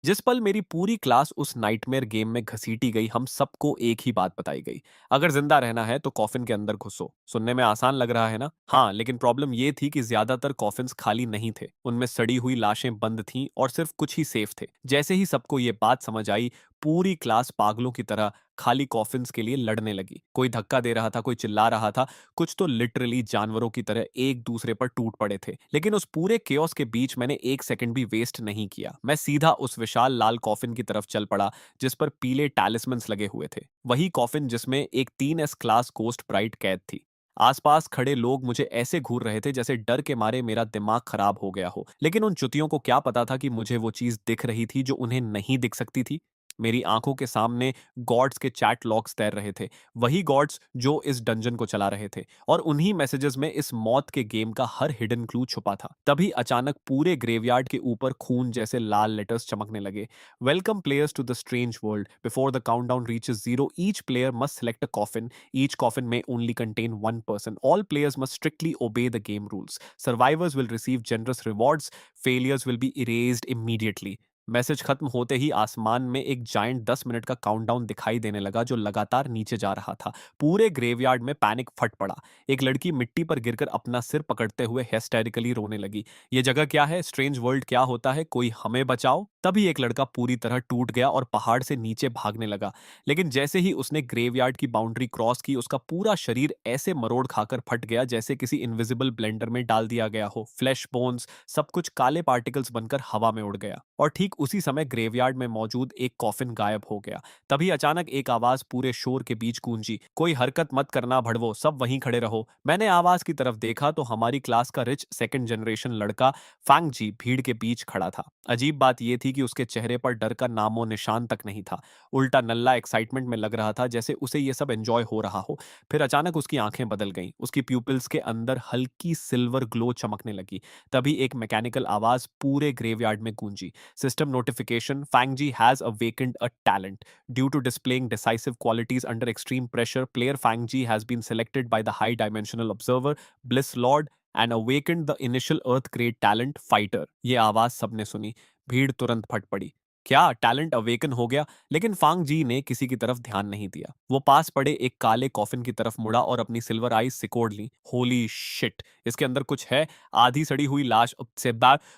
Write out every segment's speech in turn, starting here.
जिस पल मेरी पूरी क्लास उस नाइटमेयर गेम में घसीटी गई, हम सबको एक ही बात बताई गई। अगर जिंदा रहना है तो कॉफिन के अंदर घुसो। सुनने में आसान लग रहा है ना? हाँ, लेकिन प्रॉब्लम ये थी कि ज्यादातर कॉफिन्स खाली नहीं थे। उनमें सड़ी हुई लाशें बंद थीं और सिर्फ कुछ ही सेफ थे। जैसे ही सबको ये बात समझ आई, पूरी क्लास पागलों की तरह खाली कॉफिन्स के लिए लड़ने लगी। कोई धक्का दे रहा था, कोई चिल्ला रहा था, कुछ तो लिटरली जानवरों की तरह एक दूसरे पर टूट पड़े थे। लेकिन उस पूरे केओस के बीच मैंने एक सेकंड भी वेस्ट नहीं किया। मैं सीधा उस विशाल लाल कॉफिन की तरफ चल पड़ा, जिस पर पीले टैलिस्मन्स लगे हुए थे। वही कॉफिन जिसमें एक 3S क्लास गोस्ट ब्राइट कैद थी। आसपास खड़े लोग मुझे ऐसे घूर रहे थे जैसे डर के मारे मेरा दिमाग खराब हो गया हो। लेकिन उन चुतियों को क्या पता था कि मुझे वो चीज दिख रही थी जो उन्हें नहीं दिख सकती थी। मेरी आंखों के सामने गॉड्स के चैट लॉग्स तैर रहे थे। वही गॉड्स जो इस डंजन को चला रहे थे, और उन्हीं मैसेजेस में इस मौत के गेम का हर हिडन क्लू छुपा था। तभी अचानक पूरे ग्रेवयार्ड के ऊपर खून जैसे लाल लेटर्स चमकने लगे। Welcome players to the strange world. Before the countdown reaches zero, each player must select a coffin. Each coffin may only contain one person. All players must strictly obey the game rules. Survivors will receive generous rewards. Failures will be erased immediately. Message खत्म होते ही आसमान में एक giant 10 minute का countdown दिखाई देने लगा, जो लगातार नीचे जा रहा था। पूरे ग्रेवयार्ड में पैनिक फट पड़ा। एक लड़की मिट्टी पर गिरकर अपना सिर पकड़ते हुए हिस्टेरिकली रोने लगी। ये जगह क्या है? स्ट्रेंज वर्ल्ड क्या होता है? कोई हमें बचाओ। तभी एक लड़का पूरी तरह टूट गया और पहाड़ से नीचे भागने लगा। लेकिन जैसे ही उसने ग्रेवयार्ड की बाउंड्री क्रॉस की, उसका पूरा शरीर ऐसे मरोड़ खाकर फट गया जैसे किसी इनविजिबल ब्लेंडर में डाल दिया गया हो। फ्लैश, बोन्स, सब कुछ काले पार्टिकल्स बनकर हवा में उड़ गया। और ठीक उसी समय ग्रेवयार्ड में मौजूद एक कॉफिन गायब हो गया। तभी अचानक एक आवाज पूरे शोर के बीच गूंजी, कोई हरकत मत करना भड़वो, सब वहीं खड़े रहो। मैंने आवाज की तरफ देखा तो हमारी क्लास का रिच सेकंड जनरेशन लड़का फैंग जी भीड़ के बीच खड़ा था। अजीब बात यह थी कि उसके चेहरे पर डर का नामो निशान तक नहीं था। उल्टा नल्ला एक्साइटमेंट में लग रहा था, जैसे उसे ये सब एंजॉय हो रहा हो। फिर अचानक उसकी आंखें बदल गईं। उसकी प्यूपिल्स के अंदर हल्की सिल्वर ग्लो चमकने लगी। तभी एक मैकेनिकल आवाज पूरे ग्रेवयार्ड में गूंजी, system notification, Fangji has awakened a talent. Due to displaying decisive qualities under extreme pressure, player Fangji has been selected by the High Dimensional Observer, Bliss Lord, and awakened the initial Earth grade talent Fighter. ये आवाज सबने सुनी। भीड़ तुरंत फट पड़ी। क्या talent awaken हो गया? लेकिन फांग जी ने किसी की तरफ ध्यान नहीं दिया। वो पास पड़े एक काले कॉफिन की तरफ मुड़ा और अपनी सिल्वर आईज सिकोड़ ली। होली शिट, इसके अंदर कुछ है। आधी सड़ी हुई लाश से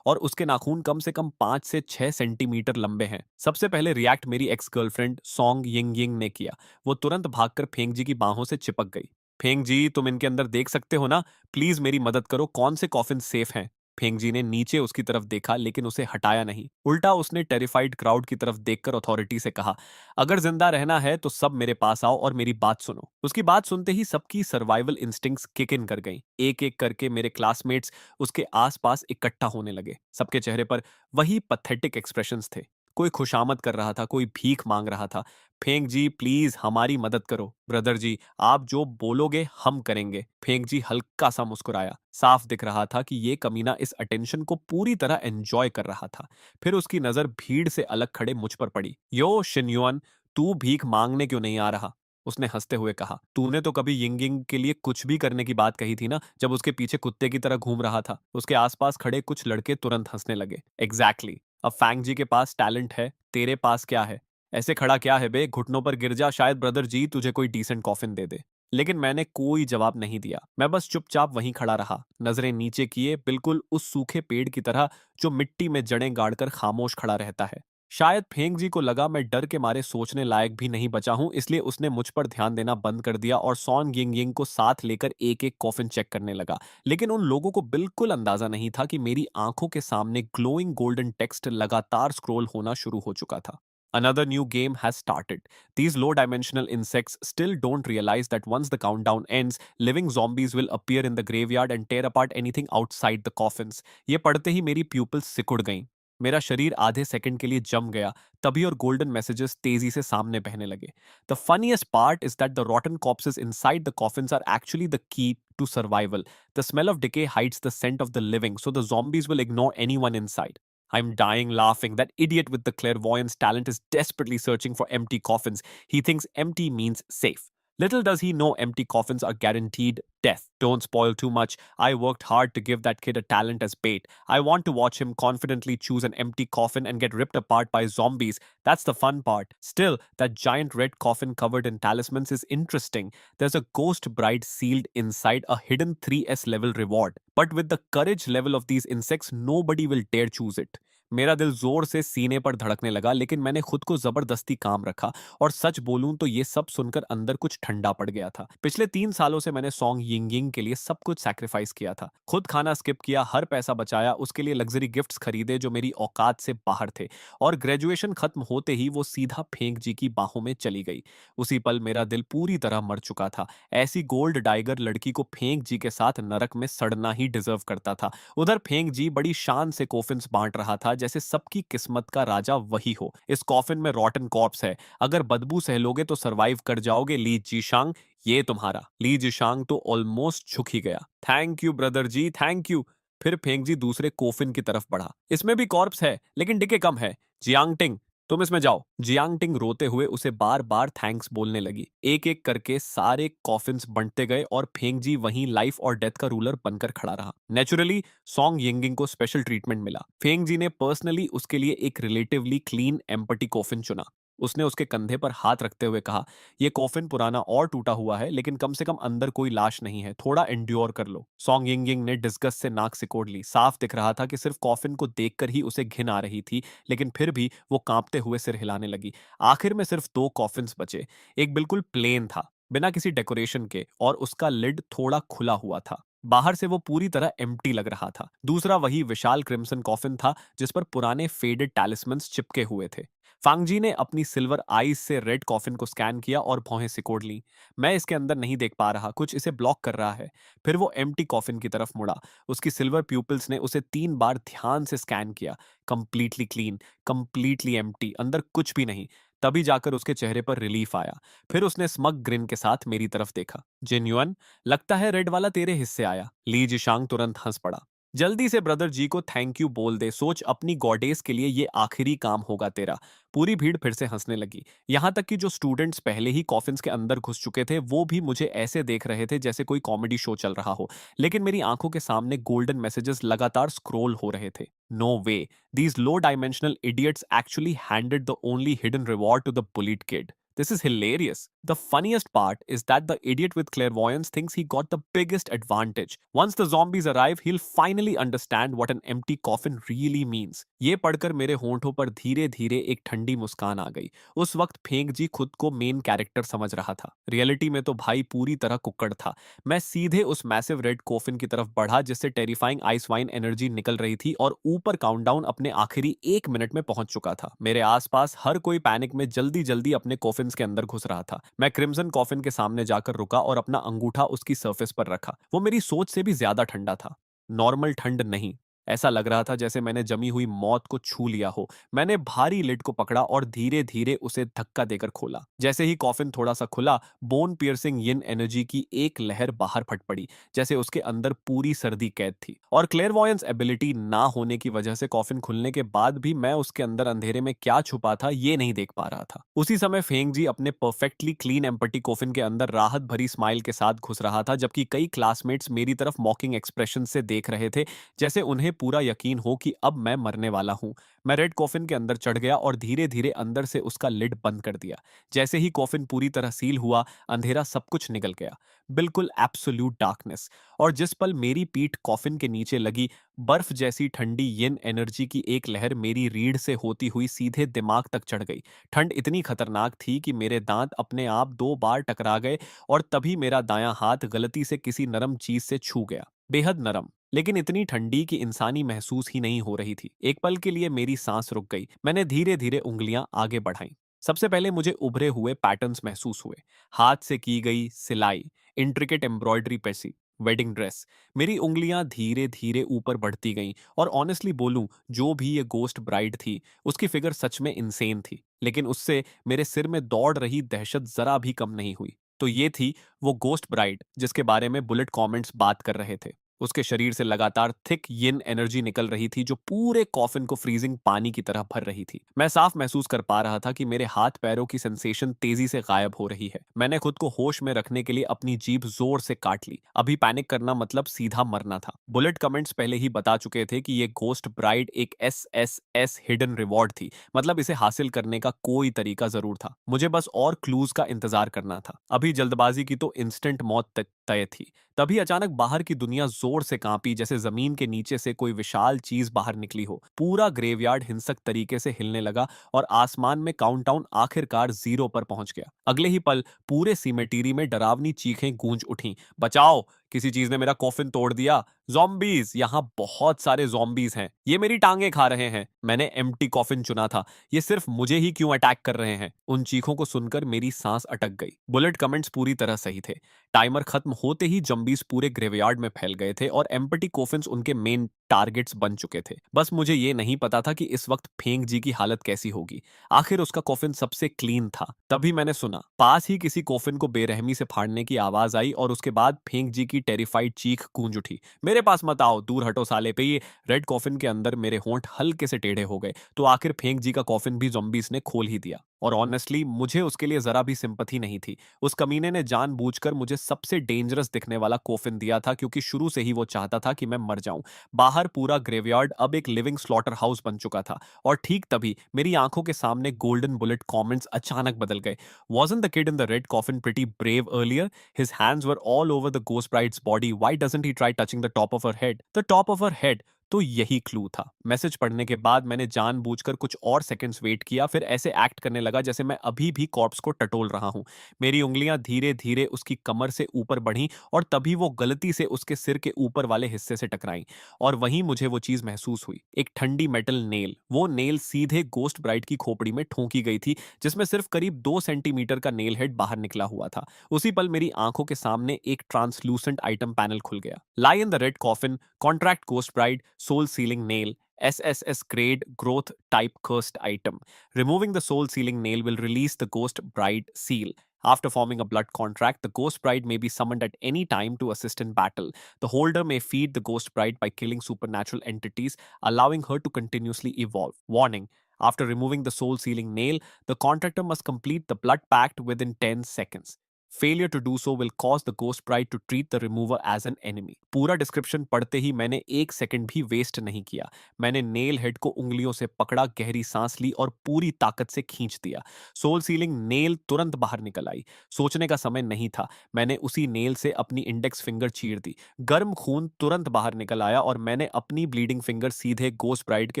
और उसके नाखून कम से कम 5 से 6 सेंटीमीटर लंबे हैं। सबसे पहले रिएक्ट मेरी ex girlfriend song Ying Ying ने किया। वो तुरंत भागकर फेंग जी की बाहों से चिपक गई। फेंग जी, तुम इनके अंदर देख सकते हो ना? प्लीज मेरी मदद करो, कौन से कॉफिन सेफ हैं? फेंग जी ने नीचे उसकी तरफ देखा, लेकिन उसे हटाया नहीं। उल्टा उसने टेरिफाइड क्राउड की तरफ देखकर अथॉरिटी से कहा, अगर जिंदा रहना है तो सब मेरे पास आओ और मेरी बात सुनो। उसकी बात सुनते ही सबकी सर्वाइवल इंस्टिंक्ट्स किक इन कर गईं। एक एक करके मेरे क्लासमेट्स उसके आसपास इकट्ठा होने लगे। सबके चेहरे पर वही पथेटिक एक्सप्रेशंस थे। कोई खुशामद कर रहा था, कोई भीख मांग रहा था। फेंक जी, प्लीज हमारी मदद करो। ब्रदर जी, आप जो बोलोगे हम करेंगे। फेंक जी हल्का सा मुस्कुराया। साफ दिख रहा था कि ये कमीना इस अटेंशन को पूरी तरह एंजॉय कर रहा था। फिर उसकी नजर भीड़ से अलग खड़े मुझ पर पड़ी। यो शिन्युअन, तू भीख मांगने क्यों नहीं आ रहा? उसने हंसते हुए कहा। तूने तो कभी यिंगिंग के लिए कुछ भी करने की बात कही थी ना, जब उसके पीछे कुत्ते की तरह घूम रहा था। उसके आसपास खड़े कुछ लड़के तुरंत हंसने लगे। एग्जैक्टली। अब फैंग जी के पास टैलेंट है, तेरे पास क्या है? ऐसे खड़ा क्या है बे? घुटनों पर गिर जा, शायद ब्रदर जी तुझे कोई डिसेंट कॉफिन दे दे। लेकिन मैंने कोई जवाब नहीं दिया। मैं बस चुपचाप वहीं खड़ा रहा, नजरें नीचे किए, बिल्कुल उस सूखे पेड़ की तरह जो मिट्टी में जड़ें गाड़कर खामोश खड़ा रहता है। शायद फेंग जी को लगा मैं डर के मारे सोचने लायक भी नहीं बचा हूं, इसलिए उसने मुझ पर ध्यान देना बंद कर दिया और सॉन यिंग यिंग को साथ लेकर एक एक कॉफिन चेक करने लगा। लेकिन उन लोगों को बिल्कुल अंदाजा नहीं था कि मेरी आंखों के सामने ग्लोइंग गोल्डन टेक्स्ट लगातार स्क्रॉल होना शुरू हो चुका था। Another new game has started. These low dimensional insects still don't realize that once the countdown ends, living zombies will appear in the graveyard and tear apart anything outside the coffins. ये पढ़ते ही मेरी people's सिकुड़ गईं। मेरा शरीर आधे second के लिए जम गया। तभी और गोल्डन मैसेजेस तेजी से सामने बहने लगे। The funniest part is that the rotten corpses inside the coffins are actually the key to survival. The smell of decay hides the scent of the living, so the zombies will ignore anyone inside. I'm dying laughing. That idiot with the clairvoyance talent is desperately searching for empty coffins. He thinks empty means safe. Little does he know empty coffins are guaranteed death. Don't spoil too much. I worked hard to give that kid a talent as bait. I want to watch him confidently choose an empty coffin and get ripped apart by zombies. That's the fun part. Still, that giant red coffin covered in talismans is interesting. There's a ghost bride sealed inside, a hidden 3S level reward. But with the courage level of these insects, nobody will dare choose it. मेरा दिल जोर से सीने पर धड़कने लगा, लेकिन मैंने खुद को जबरदस्ती काम रखा। और सच बोलूं तो ये सब सुनकर अंदर कुछ ठंडा पड़ गया था। पिछले 3 सालों से मैंने सॉन्ग यिंग यिंग के लिए सब कुछ सैक्रिफाइस किया था। खुद खाना स्किप किया, हर पैसा बचाया, उसके लिए लग्जरी गिफ्ट्स खरीदे जो मेरी औकात से बाहर थे। और ग्रेजुएशन खत्म होते ही वो सीधा फेंक जी की बाहों में चली गई। उसी पल मेरा दिल पूरी तरह मर चुका था। ऐसी गोल्ड डाइगर लड़की को फेंक जी के साथ नरक में सड़ना ही डिजर्व करता था। उधर फेंक जी बड़ी शान से कॉफिन्स बांट रहा था, जैसे सबकी किस्मत का राजा वही हो। इस कॉफिन में रॉटन कॉर्प्स है, अगर बदबू सह लोगे तो सरवाइव कर जाओगे ली जीशांग। ये तुम्हारा। ली जीशांग तो ऑलमोस्ट झुक ही गया। Thank you brother ji, thank you. फिर फेंग जी दूसरे कोफिन की तरफ बढ़ा। इसमें भी कॉर्प्स है, लेकिन डिके कम है। जियांगटिंग, तुम इसमें जाओ। जियांगटिंग रोते हुए उसे बार बार थैंक्स बोलने लगी। एक एक करके सारे कॉफिन्स बंटते गए और फेंग जी वहीं लाइफ और डेथ का रूलर बनकर खड़ा रहा। नेचुरली सॉन्ग यिंगिंग को स्पेशल ट्रीटमेंट मिला। फेंग जी ने पर्सनली उसके लिए एक रिलेटिवली क्लीन एम्पटी कॉफिन चुना। उसने उसके कंधे पर हाथ रखते हुए कहा, यह कॉफिन पुराना और टूटा हुआ है, लेकिन कम से कम अंदर कोई लाश नहीं है, थोड़ा एंड्योर कर लो। सॉन्ग यिंग यिंग ने डिस्गस्ट से नाक सिकोड़ ली। साफ दिख रहा था कि सिर्फ कॉफिन को देखकर ही उसे घिन आ रही थी, लेकिन फिर भी वो कांपते हुए सिर हिलाने लगी। आखिर में सिर्फ 2 कॉफिन्स बचे। एक बिल्कुल प्लेन था, बिना किसी डेकोरेशन के, और उसका लिड थोड़ा खुला हुआ था। बाहर से वो पूरी तरह एम्प्टी लग रहा था। दूसरा वही विशाल क्रिम्सन कॉफिन था जिस पर पुराने फेडेड टैलिस्मन्स चिपके हुए थे। फांगजी ने अपनी सिल्वर आईज से रेड कॉफिन को स्कैन किया और भौहें सिकोड़ ली। मैं इसके अंदर नहीं देख पा रहा, कुछ इसे ब्लॉक कर रहा है। फिर वो एम्प्टी कॉफिन की तरफ मुड़ा। उसकी सिल्वर प्यूपिल्स ने उसे 3 बार ध्यान से स्कैन किया। कंप्लीटली क्लीन, कंप्लीटली एम्प्टी, अंदर कुछ भी नहीं। तभी जाकर उसके चेहरे पर रिलीफ आया। फिर उसने स्मग ग्रिन के साथ मेरी तरफ देखा। जेन्युइन, लगता है रेड वाला तेरे हिस्से आया। ली जिशांग तुरंत हंस पड़ा। जल्दी से ब्रदर जी को थैंक यू बोल दे, सोच अपनी गॉडेस के लिए ये आखिरी काम होगा तेरा। पूरी भीड़ फिर से हंसने लगी। यहाँ तक कि जो स्टूडेंट्स पहले ही कॉफिन्स के अंदर घुस चुके थे, वो भी मुझे ऐसे देख रहे थे जैसे कोई कॉमेडी शो चल रहा हो। लेकिन मेरी आंखों के सामने गोल्डन मैसेजेस लगातार स्क्रॉल हो रहे थे। No way, these low dimensional idiots actually handed the only hidden reward to the bullied kid. This is hilarious. The funniest part is that the idiot with clairvoyance thinks he got the biggest advantage. Once the zombies arrive, he'll finally understand what an empty coffin really means. ये पढ़कर मेरे होंठों पर धीरे धीरे एक ठंडी मुस्कान आ गई। उस वक्त फेंक जी खुद को मेन कैरेक्टर समझ रहा था। रियलिटी में तो भाई पूरी तरह कुक्कड़ था। मैं सीधे उस मैसिव रेड कॉफिन की तरफ बढ़ा जिससे टेरिफाइंग आइस वाइन एनर्जी निकल रही थी, और ऊपर काउंटडाउन अपने आखिरी 1 मिनट में पहुंच चुका था। मेरे आसपास हर कोई पैनिक में जल्दी जल्दी अपने कॉफिन के अंदर घुस रहा था। मैं क्रिम्सन कॉफिन के सामने जाकर रुका और अपना अंगूठा उसकी सरफेस पर रखा। वो मेरी सोच से भी ज्यादा ठंडा था। नॉर्मल ठंड नहीं, ऐसा लग रहा था जैसे मैंने जमी हुई मौत को छू लिया हो। मैंने भारी लिड को पकड़ा और धीरे धीरे उसे धक्का देकर खोला। जैसे ही कॉफिन थोड़ा सा खुला, बोन पियर्सिंग यिन एनर्जी की एक लहर बाहर फट पड़ी, जैसे उसके अंदर पूरी सर्दी कैद थी। और क्लेयरवॉयंस एबिलिटी ना होने की वजह से कॉफिन खुलने के बाद भी मैं उसके अंदर अंधेरे में क्या छुपा था ये नहीं देख पा रहा था। उसी समय फेंग जी अपने परफेक्टली क्लीन एम्पटी कॉफिन के अंदर राहत भरी स्माइल के साथ घुस रहा था, जबकि कई क्लासमेट्स मेरी तरफ मॉकिंग एक्सप्रेशन से देख रहे थे, जैसे उन्हें पूरा यकीन हो कि अब मैं मरने वाला हूं। मैं रेड कॉफिन के अंदर चढ़ गया और धीरे धीरे अंदर से उसका लिड बंद कर दिया। जैसे ही कॉफिन पूरी तरह सील हुआ, अंधेरा सब कुछ निकल गया। बिल्कुल एब्सोल्यूट डार्कनेस। और जिस पल मेरी पीठ कॉफिन के नीचे लगी, बर्फ जैसी ठंडी यिन एनर्जी की एक लहर मेरी रीढ़ से होती हुई सीधे दिमाग तक चढ़ गई। ठंड इतनी खतरनाक थी कि मेरे दांत अपने आप 2 बार टकरा गए, और तभी मेरा दायां हाथ गलती से किसी नरम चीज से छू गया। बेहद नरम, लेकिन इतनी ठंडी कि इंसानी महसूस ही नहीं हो रही थी। एक पल के लिए मेरी सांस रुक गई। मैंने धीरे धीरे उंगलियां आगे बढ़ाईं। सबसे पहले मुझे उभरे हुए पैटर्न्स महसूस हुए। हाथ से की गई सिलाई, इंट्रिकेट एम्ब्रॉयडरी पैसी, वेडिंग ड्रेस। मेरी उंगलियां धीरे धीरे ऊपर बढ़ती गईं, और ऑनेस्टली बोलूं, जो भी ये गोस्ट ब्राइड थी, उसकी फिगर सच में इंसेन थी, लेकिन उससे मेरे सिर में दौड़ रही दहशत जरा भी कम नहीं हुई। तो ये थी वो गोस्ट ब्राइड जिसके बारे में बुलेट कमेंट्स बात कर रहे थे। उसके शरीर से लगातार थिक यिन एनर्जी निकल रही थी जो पूरे कॉफिन को फ्रीजिंग पानी की तरह भर रही थी। मैं साफ महसूस कर पा रहा था कि मेरे हाथ पैरों की सेंसेशन तेजी से गायब हो रही है। मैंने खुद को होश में रखने के लिए अपनी जीभ जोर से काट ली। अभी पैनिक करना मतलब सीधा मरना था। बुलेट कमेंट्स पहले ही बता चुके थे कि ये घोस्ट ब्राइड एक एस हिडन रिवॉर्ड थी, मतलब इसे हासिल करने का कोई तरीका जरूर था। मुझे बस और क्लूज का इंतजार करना था। अभी जल्दबाजी की तो इंस्टेंट मौत तय थी। तभी अचानक बाहर की दुनिया जोर से कांपी, जैसे जमीन के नीचे से कोई विशाल चीज बाहर निकली हो। पूरा ग्रेवयार्ड हिंसक तरीके से हिलने लगा और आसमान में काउंटडाउन आखिरकार 0 पर पहुंच गया। अगले ही पल पूरे सीमेटेरी में डरावनी चीखें गूंज उठीं। बचाओ, किसी चीज ने मेरा कॉफिन तोड़ दिया। ज़ॉम्बीज़! यहाँ बहुत सारे ज़ॉम्बीज़ हैं। ये मेरी टांगें खा रहे हैं। मैंने एम्प्टी कॉफिन चुना था। ये सिर्फ मुझे ही क्यों अटैक कर रहे हैं? उन चीखों को सुनकर मेरी सांस अटक गई। बुलेट कमेंट्स पूरी तरह सही थे। टाइमर खत्म होते ही ज़ॉम्बीज़ पूरे ग्रेवयार्ड में फैल गए थे और एम्प्टी कॉफिन्स उनके मेन टारगेट्स बन चुके थे। बस मुझे ये नहीं पता था कि इस वक्त फेंग जी की हालत कैसी होगी। आखिर उसका कॉफिन सबसे क्लीन था। तभी मैंने सुना, पास ही किसी कॉफिन को बेरहमी से फाड़ने की आवाज आई और उसके बाद फेंग जी की टेरिफाइड चीख गूंज उठी। मेरे पास मत आओ, दूर हटो साले। पे ये रेड कॉफिन के अंदर मेरे होंठ हल्के से टेढ़े हो गए। तो आखिर फेंक जी का कॉफिन भी ज़ॉम्बीज़ ने खोल ही दिया। और ऑनेस्टली मुझे उसके लिए जरा भी सिंपैथी नहीं थी। उस कमीने ने जानबूझकर मुझे सबसे डेंजरस दिखने वाला कॉफिन दिया था, क्योंकि शुरू से ही वो चाहता था कि मैं मर जाऊं। बाहर पूरा ग्रेवयार्ड अब एक लिविंग स्लॉटर हाउस बन चुका था। और ठीक तभी मेरी आंखों के सामने गोल्डन बुलेट कमेंट्स अचानक बदल गए। Wasn't the kid in the red coffin pretty brave earlier? His hands were all over the ghost bride's body. Why doesn't he try touching the top of her head? The top of her head. तो यही clue था। Message पढ़ने के बाद मैंने जानबूझकर कुछ और सेकंड्स वेट किया, फिर ऐसे एक्ट करने लगा जैसे मैं अभी भी कॉर्प्स को टटोल रहा हूं। मेरी उंगलियां धीरे धीरे उसकी कमर से ऊपर बढ़ीं और तभी वो गलती से उसके सिर के ऊपर वाले हिस्से से टकराई। और वहीं मुझे वो चीज महसूस हुई, एक ठंडी मेटल नेल। वो नेल सीधे गोस्ट ब्राइड की खोपड़ी में ठोंकी गई थी, जिसमें सिर्फ करीब 2 सेंटीमीटर का नेल हेड बाहर निकला हुआ था। उसी पल मेरी आंखों के सामने एक ट्रांसलूसेंट आइटम पैनल खुल गया। Lie in the red coffin, contract ghost bride, soul sealing nail, SSS grade growth type cursed item. Removing the soul sealing nail will release the ghost bride seal. After forming a blood contract, the ghost bride may be summoned at any time to assist in battle. The holder may feed the ghost bride by killing supernatural entities, allowing her to continuously evolve. Warning: after removing the soul sealing nail, the contractor must complete the blood pact within 10 seconds. Failure to do so will cause the ghost bride to treat the remover as an enemy. पूरा description पढ़ते ही मैंने एक second भी waste नहीं किया। मैंने nail head को उंगलियों से पकड़ा, गहरी सांस ली और पूरी ताकत से खींच दिया। सोल सीलिंग नेल तुरंत बाहर निकल आई। सोचने का समय नहीं था। मैंने उसी नेल से अपनी इंडेक्स फिंगर चीर दी। गर्म खून तुरंत बाहर निकल आया और मैंने अपनी ब्लीडिंग फिंगर सीधे गोस्ट ब्राइड के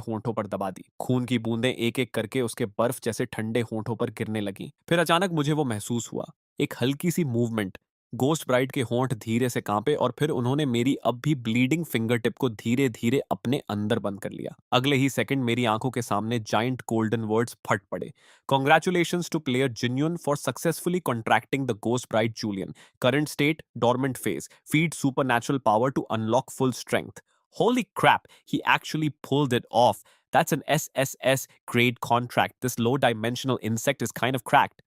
होंठों पर दबा दी। खून की बूंदें एक एक करके उसके बर्फ जैसे ठंडे होंठों पर गिरने लगी। फिर अचानक मुझे वो महसूस हुआ, एक हल्की सी मूवमेंट। गोस्ट ब्राइड के होंठ धीरे से कांपे और फिर उन्होंने मेरी अब भी ब्लीडिंग फिंगर टिप को धीरे धीरे अपने अंदर बंद कर लिया। अगले ही सेकंड मेरी आंखों के सामने जाइंट गोल्डन वर्ड्स फट पड़े। Congratulations to player Jinyun for successfully contracting the ghost bride Julian. Current state dormant phase, feed super natural power to unlock full strength. Holy crap, he actually pulled it off. That's an SSS grade contract. This low dimensional insect is kind of cracked.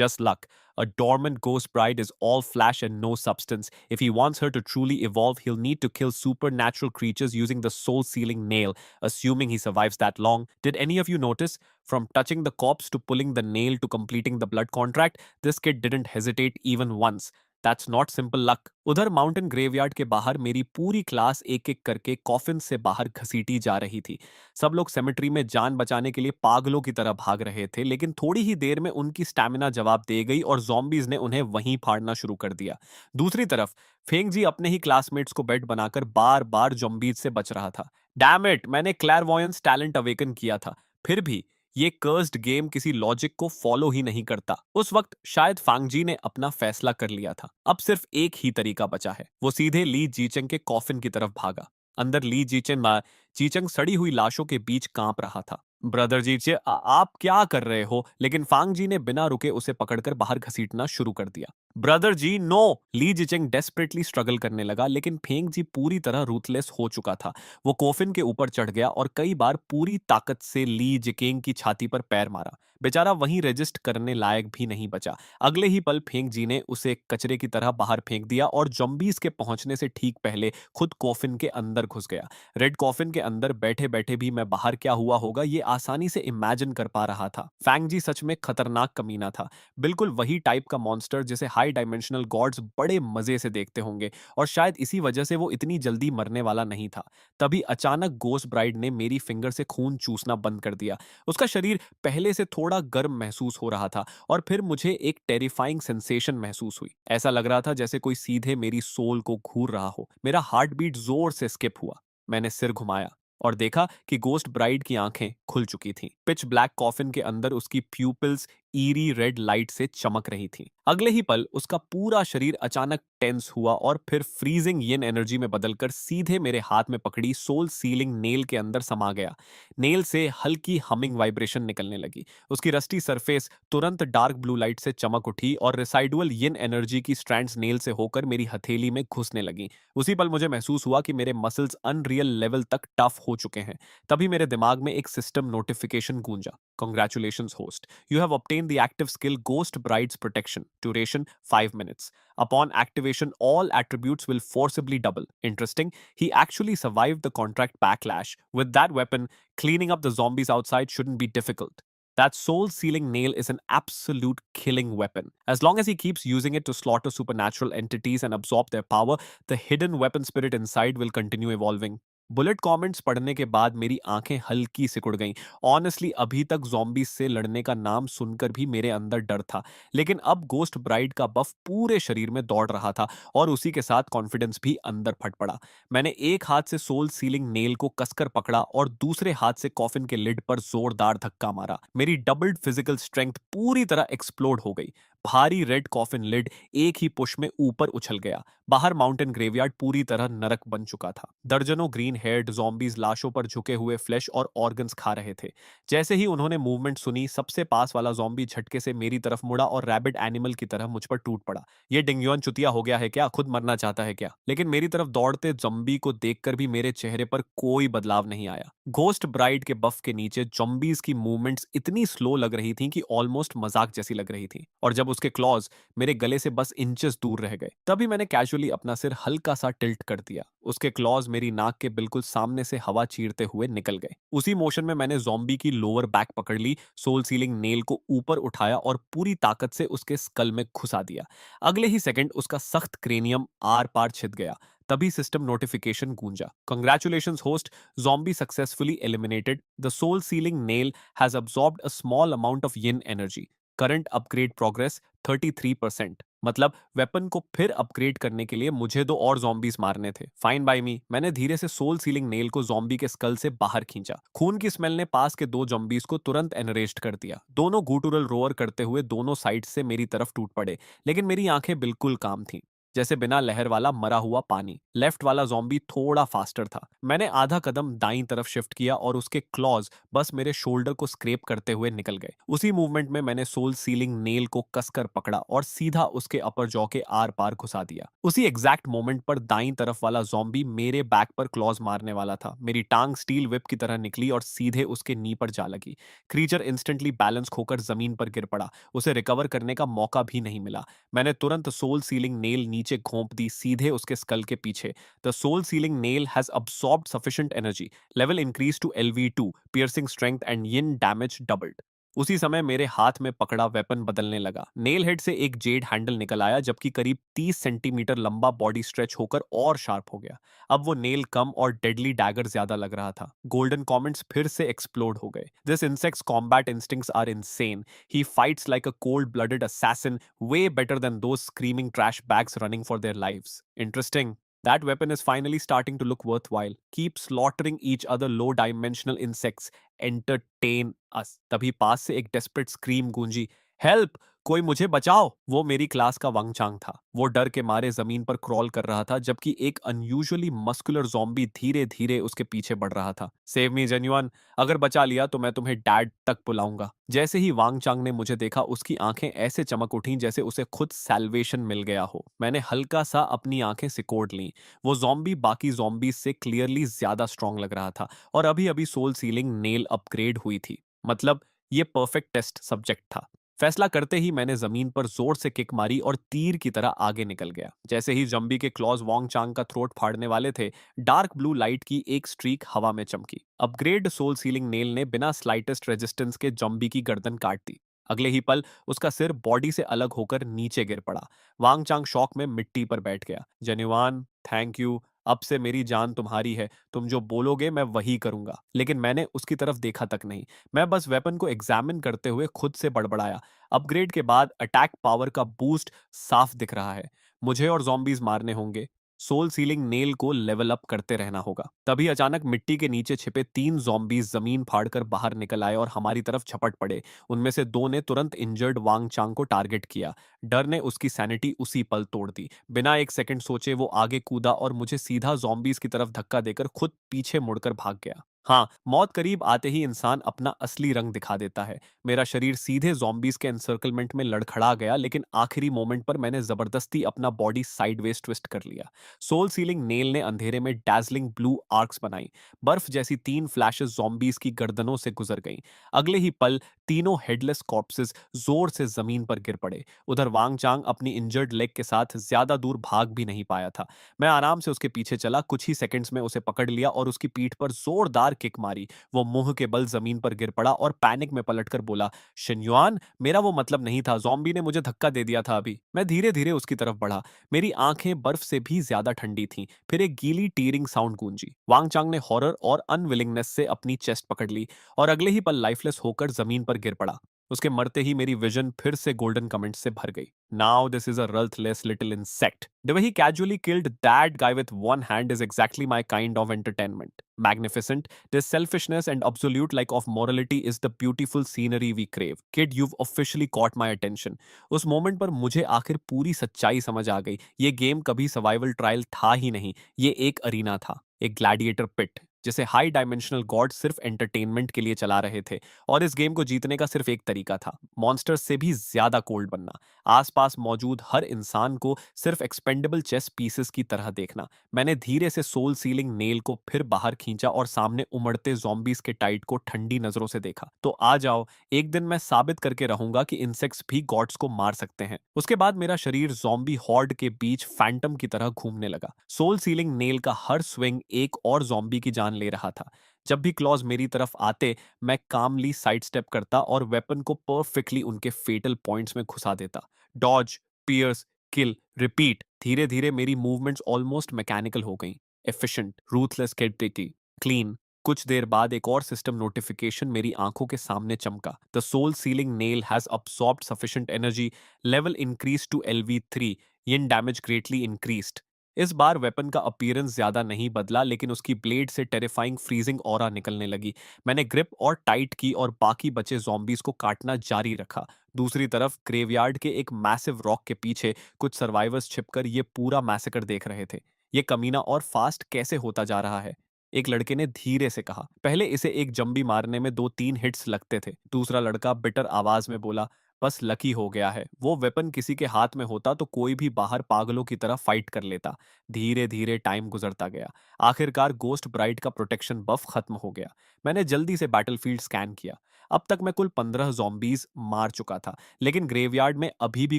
Just luck. A dormant ghost bride is all flash and no substance. If he wants her to truly evolve, he'll need to kill supernatural creatures using the soul sealing nail, assuming he survives that long. Did any of you notice? From touching the corpse to pulling the nail to completing the blood contract, this kid didn't hesitate even once. That's not simple luck. उधर mountain graveyard के बाहर मेरी पूरी class एक एक करके coffin से बाहर घसीटी जा रही थी। सब लोग सेमेट्री में जान बचाने के लिए पागलों की तरह भाग रहे थे, लेकिन थोड़ी ही देर में उनकी स्टैमिना जवाब दे गई और ज़ॉम्बीज़ ने उन्हें वहीं फाड़ना शुरू कर दिया। दूसरी तरफ फेंग जी अपने ही क्लासमेट्स को बेड बनाकर बार बार ज़ॉम्बीज़ से बच रहा था। डैम इट, मैंने क्लैरवॉयंस टैलेंट अवेकन किया था, फिर भी ये कर्स्ड गेम किसी लॉजिक को फॉलो ही नहीं करता। उस वक्त शायद फांगजी ने अपना फैसला कर लिया था। अब सिर्फ एक ही तरीका बचा है। वो सीधे ली जीचंग के कॉफिन की तरफ भागा। अंदर ली जीचंग सड़ी हुई लाशों के बीच कांप रहा था। ब्रदर जीचे, आप क्या कर रहे हो? लेकिन फांगजी ने बिना रुके उसे पकड़कर बाहर घसीटना शुरू कर दिया। ब्रदर जी नो। ली जिचेंग डेस्परेटली स्ट्रगल करने लगा, लेकिन फेंग जी पूरी तरह रूथलेस हो चुका था। वो कोफिन के ऊपर चढ़ गया और कई बार पूरी ताकत से ली जिकेंग की छाती पर पैर मारा। बेचारा वहीं रजिस्ट करने लायक भी नहीं बचा। अगले ही पल फेंग जी ने उसे कचरे की तरह बाहर फेंक दिया और जॉम्बीज के पहुंचने से ठीक पहले खुद कॉफिन के अंदर घुस गया। रेड कॉफिन के अंदर बैठे बैठे भी मैं बाहर क्या हुआ होगा ये आसानी से इमेजिन कर पा रहा था। फैंग जी सच में खतरनाक कमीना था। बिल्कुल वही टाइप का मॉन्स्टर जिसे हाई डायमेंशनल गॉड्स बड़े मजे से देखते होंगे, और शायद इसी वजह से वो इतनी जल्दी मरने वाला नहीं था। तभी अचानक गोस्ट ब्राइड ने मेरी फिंगर से खून चूसना बंद कर दिया। उसका शरीर पहले से थोड़ा गर्म महसूस हो रहा था, और फिर मुझे एक टेरिफाइंग सेंसेशन महसूस हुई। ऐसा लग रहा था जैसे कोई सीधे मेरी सोल को घूर रहा हो। मेरा हार्ट बीट जोर से स्किप हुआ। मैंने सिर घुमाया और देखा कि गोस्ट ब्राइड की आंखें खुल चुकी थीं। पिच ब्लैक कॉफिन के अंदर उसकी प्यूपिल्स ईरी रेड लाइट से चमक रही थी। अगले ही पल उसका पूरा शरीर अचानक टेंस हुआ और फिर फ्रीजिंग यिन एनर्जी में बदलकर सीधे मेरे हाथ में पकड़ी सोल सीलिंग नेल के अंदर समा गया। नेल से हल्की हमिंग वाइब्रेशन निकलने लगी। उसकी रस्टी सरफेस तुरंत डार्क ब्लू लाइट से चमक उठी और रेसाइडुअल यिन एनर्जी की स्ट्रैंड्स नेल से होकर मेरी हथेली में घुसने लगी। उसी पल मुझे महसूस हुआ कि मेरे मसल्स अनरियल लेवल तक टफ हो चुके हैं। तभी मेरे दिमाग में एक सिस्टम नोटिफिकेशन गूंजा। Congratulations, host. You have obtained the active skill Ghost Bride's Protection. Duration 5 minutes. Upon activation, all attributes will forcibly double. Interesting. He actually survived the contract backlash. With that weapon, cleaning up the zombies outside shouldn't be difficult. That soul sealing nail is an absolute killing weapon. As long as he keeps using it to slaughter supernatural entities and absorb their power, the hidden weapon spirit inside will continue evolving. Bullet comments पढ़ने के बाद मेरी आंखें हल्की सिकुड़ गईं। Honestly अभी तक ज़ॉम्बीज़ से लड़ने का नाम सुनकर भी मेरे अंदर डर था, लेकिन अब गोस्ट ब्राइड का बफ पूरे शरीर में दौड़ रहा था और उसी के साथ कॉन्फिडेंस भी अंदर फट पड़ा। मैंने एक हाथ से सोल सीलिंग नेल को कसकर पकड़ा और दूसरे हाथ से कॉफिन के लिड पर जोरदार धक्का मारा। मेरी डबल्ड फिजिकल स्ट्रेंथ पूरी तरह एक्सप्लोड हो गई। भारी रेड कॉफिन लिड एक ही पुश में ऊपर उछल गया। बाहर माउंटेन ग्रेवयार्ड पूरी तरह नरक बन चुका था। दर्जनों ग्रीन हेयर्ड ज़ॉम्बीज़ लाशों पर झुके हुए फ्लैश और ऑर्गन्स खा रहे थे। जैसे ही उन्होंने मूवमेंट सुनी, सबसे पास वाला ज़ॉम्बी झटके से मेरी तरफ मुड़ा और रैबिड एनिमल की तरह मुझ पर टूट पड़ा। ये डिंगयुआन चुतिया हो गया है क्या? खुद मरना चाहता है क्या? लेकिन मेरी तरफ दौड़ते ज़ॉम्बी को देखकर भी मेरे चेहरे पर कोई बदलाव नहीं आया। घोस्ट ब्राइड के बफ के नीचे ज़ॉम्बीज़ की मूवमेंट्स इतनी स्लो लग रही थीं कि ऑलमोस्ट मजाक जैसी लग रही थी, और जब उसके क्लॉज मेरे गले से बस इंचेस दूर रह गए, तभी मैंने कैजुअली अपना सिर हल्का सा टिल्ट कर दिया। उसके क्लॉज मेरी नाक के बिल्कुल सामने से हवा चीरते हुए निकल गए। उसी मोशन में मैंने ज़ॉम्बी की लोअर बैक पकड़ ली, सोल सीलिंग नेल को ऊपर उठाया और पूरी ताकत से उसके स्कल में घुसा दिया। अगले ही सेकंड उसका सख्त क्रेनियम आर पार छिद गया। तभी सिस्टम नोटिफिकेशन गूंजा। Congratulations, host. Zombie successfully eliminated. The soul sealing nail has absorbed a small amount of yin energy. Current upgrade progress 33%। मतलब वेपन को फिर अपग्रेड करने के लिए मुझे दो और zombies मारने थे। फाइन बाय मी। मैंने धीरे से सोल सीलिंग नेल को जोम्बी के स्कल से बाहर खींचा। खून की स्मेल ने पास के दो zombies को तुरंत एनरेस्ट कर दिया। दोनों गुटुरल रोअर करते हुए दोनों साइड से मेरी तरफ टूट पड़े, लेकिन मेरी आंखें बिल्कुल काम थीं, जैसे बिना लहर वाला मरा हुआ पानी। लेफ्ट वाला ज़ॉम्बी थोड़ा फास्टर था। मैंने आधा कदम दाईं तरफ शिफ्ट किया और उसके क्लॉज बस मेरे शोल्डर को स्क्रैप करते हुए निकल गए। उसी मूवमेंट में मैंने सोल सीलिंग नेल को कसकर पकड़ा और सीधा उसके अपर जॉ के आर पार घुसा दिया। उसी एग्जैक्ट मोमेंट पर दाईं तरफ वाला ज़ॉम्बी मेरे बैक पर क्लॉज मारने वाला था। मेरी टांग स्टील व्हिप की तरह निकली और सीधे उसके नी पर जा लगी। क्रीचर इंस्टेंटली बैलेंस खोकर जमीन पर गिर पड़ा। उसे रिकवर करने का मौका भी नहीं मिला। मैंने तुरंत सोल सीलिंग नेल नीचे घोंप दी, सीधे उसके स्कल के पीछे। The soul sealing nail has absorbed sufficient energy. Level increase to LV2, piercing strength and yin damage doubled. उसी समय मेरे हाथ में पकड़ा वेपन बदलने लगा। नेल हेड से एक जेड हैंडल निकल आया, जबकि करीब 30 सेंटीमीटर लंबा बॉडी स्ट्रेच होकर और शार्प हो गया। अब वो नेल कम और डेडली डैगर ज्यादा लग रहा था। गोल्डन कमेंट्स फिर से एक्सप्लोड हो गए। This insects combat instincts are insane. He fights like a cold blooded assassin, way better than those screaming trash bags running for their lives. Interesting. That weapon is finally starting to look worthwhile. Keep slaughtering each other low dimensional insects. Entertain us. तभी पास से एक desperate scream गूंजी। Help! कोई मुझे बचाओ! वो मेरी class का वंगचांग था। वो डर के मारे जमीन पर क्रॉल कर रहा था जबकि एक अनयूजुअली मस्कुलर ज़ॉम्बी धीरे-धीरे उसके पीछे बढ़ रहा था। सेव मी जेन्युइन, अगर बचा लिया तो मैं तुम्हें डैड तक बुलाऊंगा। जैसे ही वांगचांग ने मुझे देखा उसकी आंखें ऐसे चमक उठीं जैसे उसे खुद सैल्वेशन मिल गया हो। मैंने हल्का सा अपनी आंखें सिकोड़ लीं। वो ज़ॉम्बी बाकी ज़ॉम्बीज़ से क्लियरली ज़्यादा स्ट्रॉन्ग लग रहा था और अभी-अभी सोल सीलिंग नेल अपग्रेड हुई थी। मतलब ये परफेक्ट टेस्ट सब्जेक्ट था। फैसला करते ही मैंने जमीन पर जोर से किक मारी और तीर की तरह आगे निकल गया। जैसे ही जंबी के क्लॉज वॉन्ग चांग का थ्रोट फाड़ने वाले थे, डार्क ब्लू लाइट की एक स्ट्रीक हवा में चमकी। अपग्रेड सोल सीलिंग नेल ने बिना स्लाइटेस्ट रेजिस्टेंस के जंबी की गर्दन काट दी। अगले ही पल उसका सिर बॉडी से अलग होकर नीचे गिर पड़ा। वांग चांग शॉक में मिट्टी पर बैठ गया। जनुआन, थैंक यू। अब से मेरी जान तुम्हारी है। तुम जो बोलोगे मैं वही करूंगा। लेकिन मैंने उसकी तरफ देखा तक नहीं। मैं बस वेपन को एग्जामिन करते हुए खुद से बड़बड़ाया। अपग्रेड के बाद अटैक पावर का बूस्ट साफ दिख रहा है। मुझे और zombies मारने होंगे। सोल सीलिंग नेल को लेवल अप करते रहना होगा। तभी अचानक मिट्टी के नीचे छिपे 3 zombies जमीन फाड़कर बाहर निकल आए और हमारी तरफ झपट पड़े। उनमें से 2 ने तुरंत इंजर्ड वांग चांग को टारगेट किया। डर ने उसकी सैनिटी उसी पल तोड़ दी। बिना एक सेकंड सोचे वो आगे कूदा और मुझे सीधा zombies की तरफ धक्का देकर खुद पीछे मुड़कर भाग गया। हाँ, मौत करीब आते ही इंसान अपना असली रंग दिखा देता है। मेरा शरीर सीधे ज़ॉम्बीज़ के एनसर्कलमेंट में लड़खड़ा गया, लेकिन आखिरी मोमेंट पर मैंने ज़बरदस्ती अपना बॉडी साइडवेज ट्विस्ट कर लिया। सोल सीलिंग नेल ने अंधेरे में डैज़लिंग ब्लू आर्क्स बनाई। बर्फ जैसी 3 फ्लैशेस ज़ॉम्बीज़ की गर्दनों से गुजर गईं। अगले ही पल तीनों हेडलेस कॉर्प्सेस ज़ोर से ज़मीन पर गिर पड़े। उधर वांग चांग अपनी इंजर्ड लेग के साथ ज़्यादा दूर भाग भी नहीं पाया था। मैं आराम से उसके पीछे चला, कुछ ही सेकंड्स में उसे पकड़ लिया और उसकी पीठ पर ज़ोरदार किक मारी। वो मुंह के बल जमीन पर गिर पड़ा और पैनिक में पलटकर बोला, शिन्युआन, मेरा वो मतलब नहीं था। ज़ॉम्बी ने मुझे धक्का दे दिया था अभी। मैं धीरे-धीरे उसकी तरफ बढ़ा। मेरी आंखें बर्फ से भी ज्यादा ठंडी थीं। फिर एक गीली टीयरिंग साउंड गूंजी। वांग चांग ने हॉरर और अनविलिंगनेस से अपनी चेस्ट पकड़ ली और अगले ही पल लाइफलेस होकर जमीन पर गिर पड़ा। उसके मरते ही मेरी विजन फिर से गोल्डन कमेंट्स से भर गई। Now this is a ruthless little insect. The way he casually killed that guy with one hand is exactly my kind of entertainment. Magnificent. This selfishness and absolute lack of morality is the beautiful scenery we crave. Kid, you've officially caught my attention. उस moment पर मुझे आखिर पूरी सच्चाई समझ आ गई। ये game कभी सर्वाइवल ट्रायल था ही नहीं। ये एक अरीना था, एक ग्लैडिएटर पिट, जिसे हाई डायमेंशनल गॉड सिर्फ एंटरटेनमेंट के लिए चला रहे थे। और इस गेम को जीतने का सिर्फ एक तरीका था, मॉन्स्टर्स से भी ज्यादा कोल्ड बनना। आसपास मौजूद हर इंसान को सिर्फ एक्सपेंडेबल चेस पीसेस की तरह देखना। मैंने धीरे से सोल सीलिंग नेल को फिर बाहर खींचा और सामने उमड़ते zombies के टाइट को ठंडी नजरों से देखा। तो आ जाओ, एक दिन मैं साबित करके रहूंगा कि इंसेक्ट्स भी गॉड्स को मार सकते हैं। उसके बाद मेरा शरीर ज़ॉम्बी हॉर्ड के बीच फैंटम की तरह घूमने लगा। सोल सीलिंग नेल का हर स्विंग एक और ज़ॉम्बी की जान ले रहा था। जब भी क्लॉज मेरी तरफ आते, मैं कामली साइड स्टेप करता और वेपन को परफेक्टली उनके फेटल पॉइंट्स में घुसा देता। Dodge, pierce, kill, repeat. धीरे धीरे मेरी मूवमेंट्स ऑलमोस्ट मैकेनिकल हो गईं। एफिशिएंट, रूथलेस क्रेडिटी, क्लीन। कुछ देर बाद एक और सिस्टम नोटिफिकेशन मेरी आंखों के सामने चमका। The soul sealing nail has absorbed sufficient energy, level increase to LV3, yin damage greatly increased. इस बार वेपन का अपीयरेंस ज्यादा नहीं बदला, लेकिन उसकी ब्लेड से टेरिफाइंग फ्रीजिंग ऑरा निकलने लगी। मैंने ग्रिप और टाइट की और बाकी बचे zombies को काटना जारी रखा। दूसरी तरफ ग्रेवयार्ड के एक मैसिव रॉक के पीछे कुछ सर्वाइवर्स छिपकर ये पूरा मैसेकर देख रहे थे। ये कमीना और फास्ट कैसे होता जा रहा है? एक लड़के ने धीरे से कहा। पहले इसे एक जंबी मारने में 2-3 हिट्स लगते थे। दूसरा लड़का बिटर आवाज में बोला, बस लकी हो गया है। वो वेपन किसी के हाथ में होता तो कोई भी बाहर पागलों की तरह फाइट कर लेता। धीरे धीरे टाइम गुजरता गया। आखिरकार गोस्ट ब्राइट का प्रोटेक्शन बफ खत्म हो गया। मैंने जल्दी से बैटलफील्ड स्कैन किया। अब तक मैं कुल 15 zombies मार चुका था, लेकिन ग्रेवयार्ड में अभी भी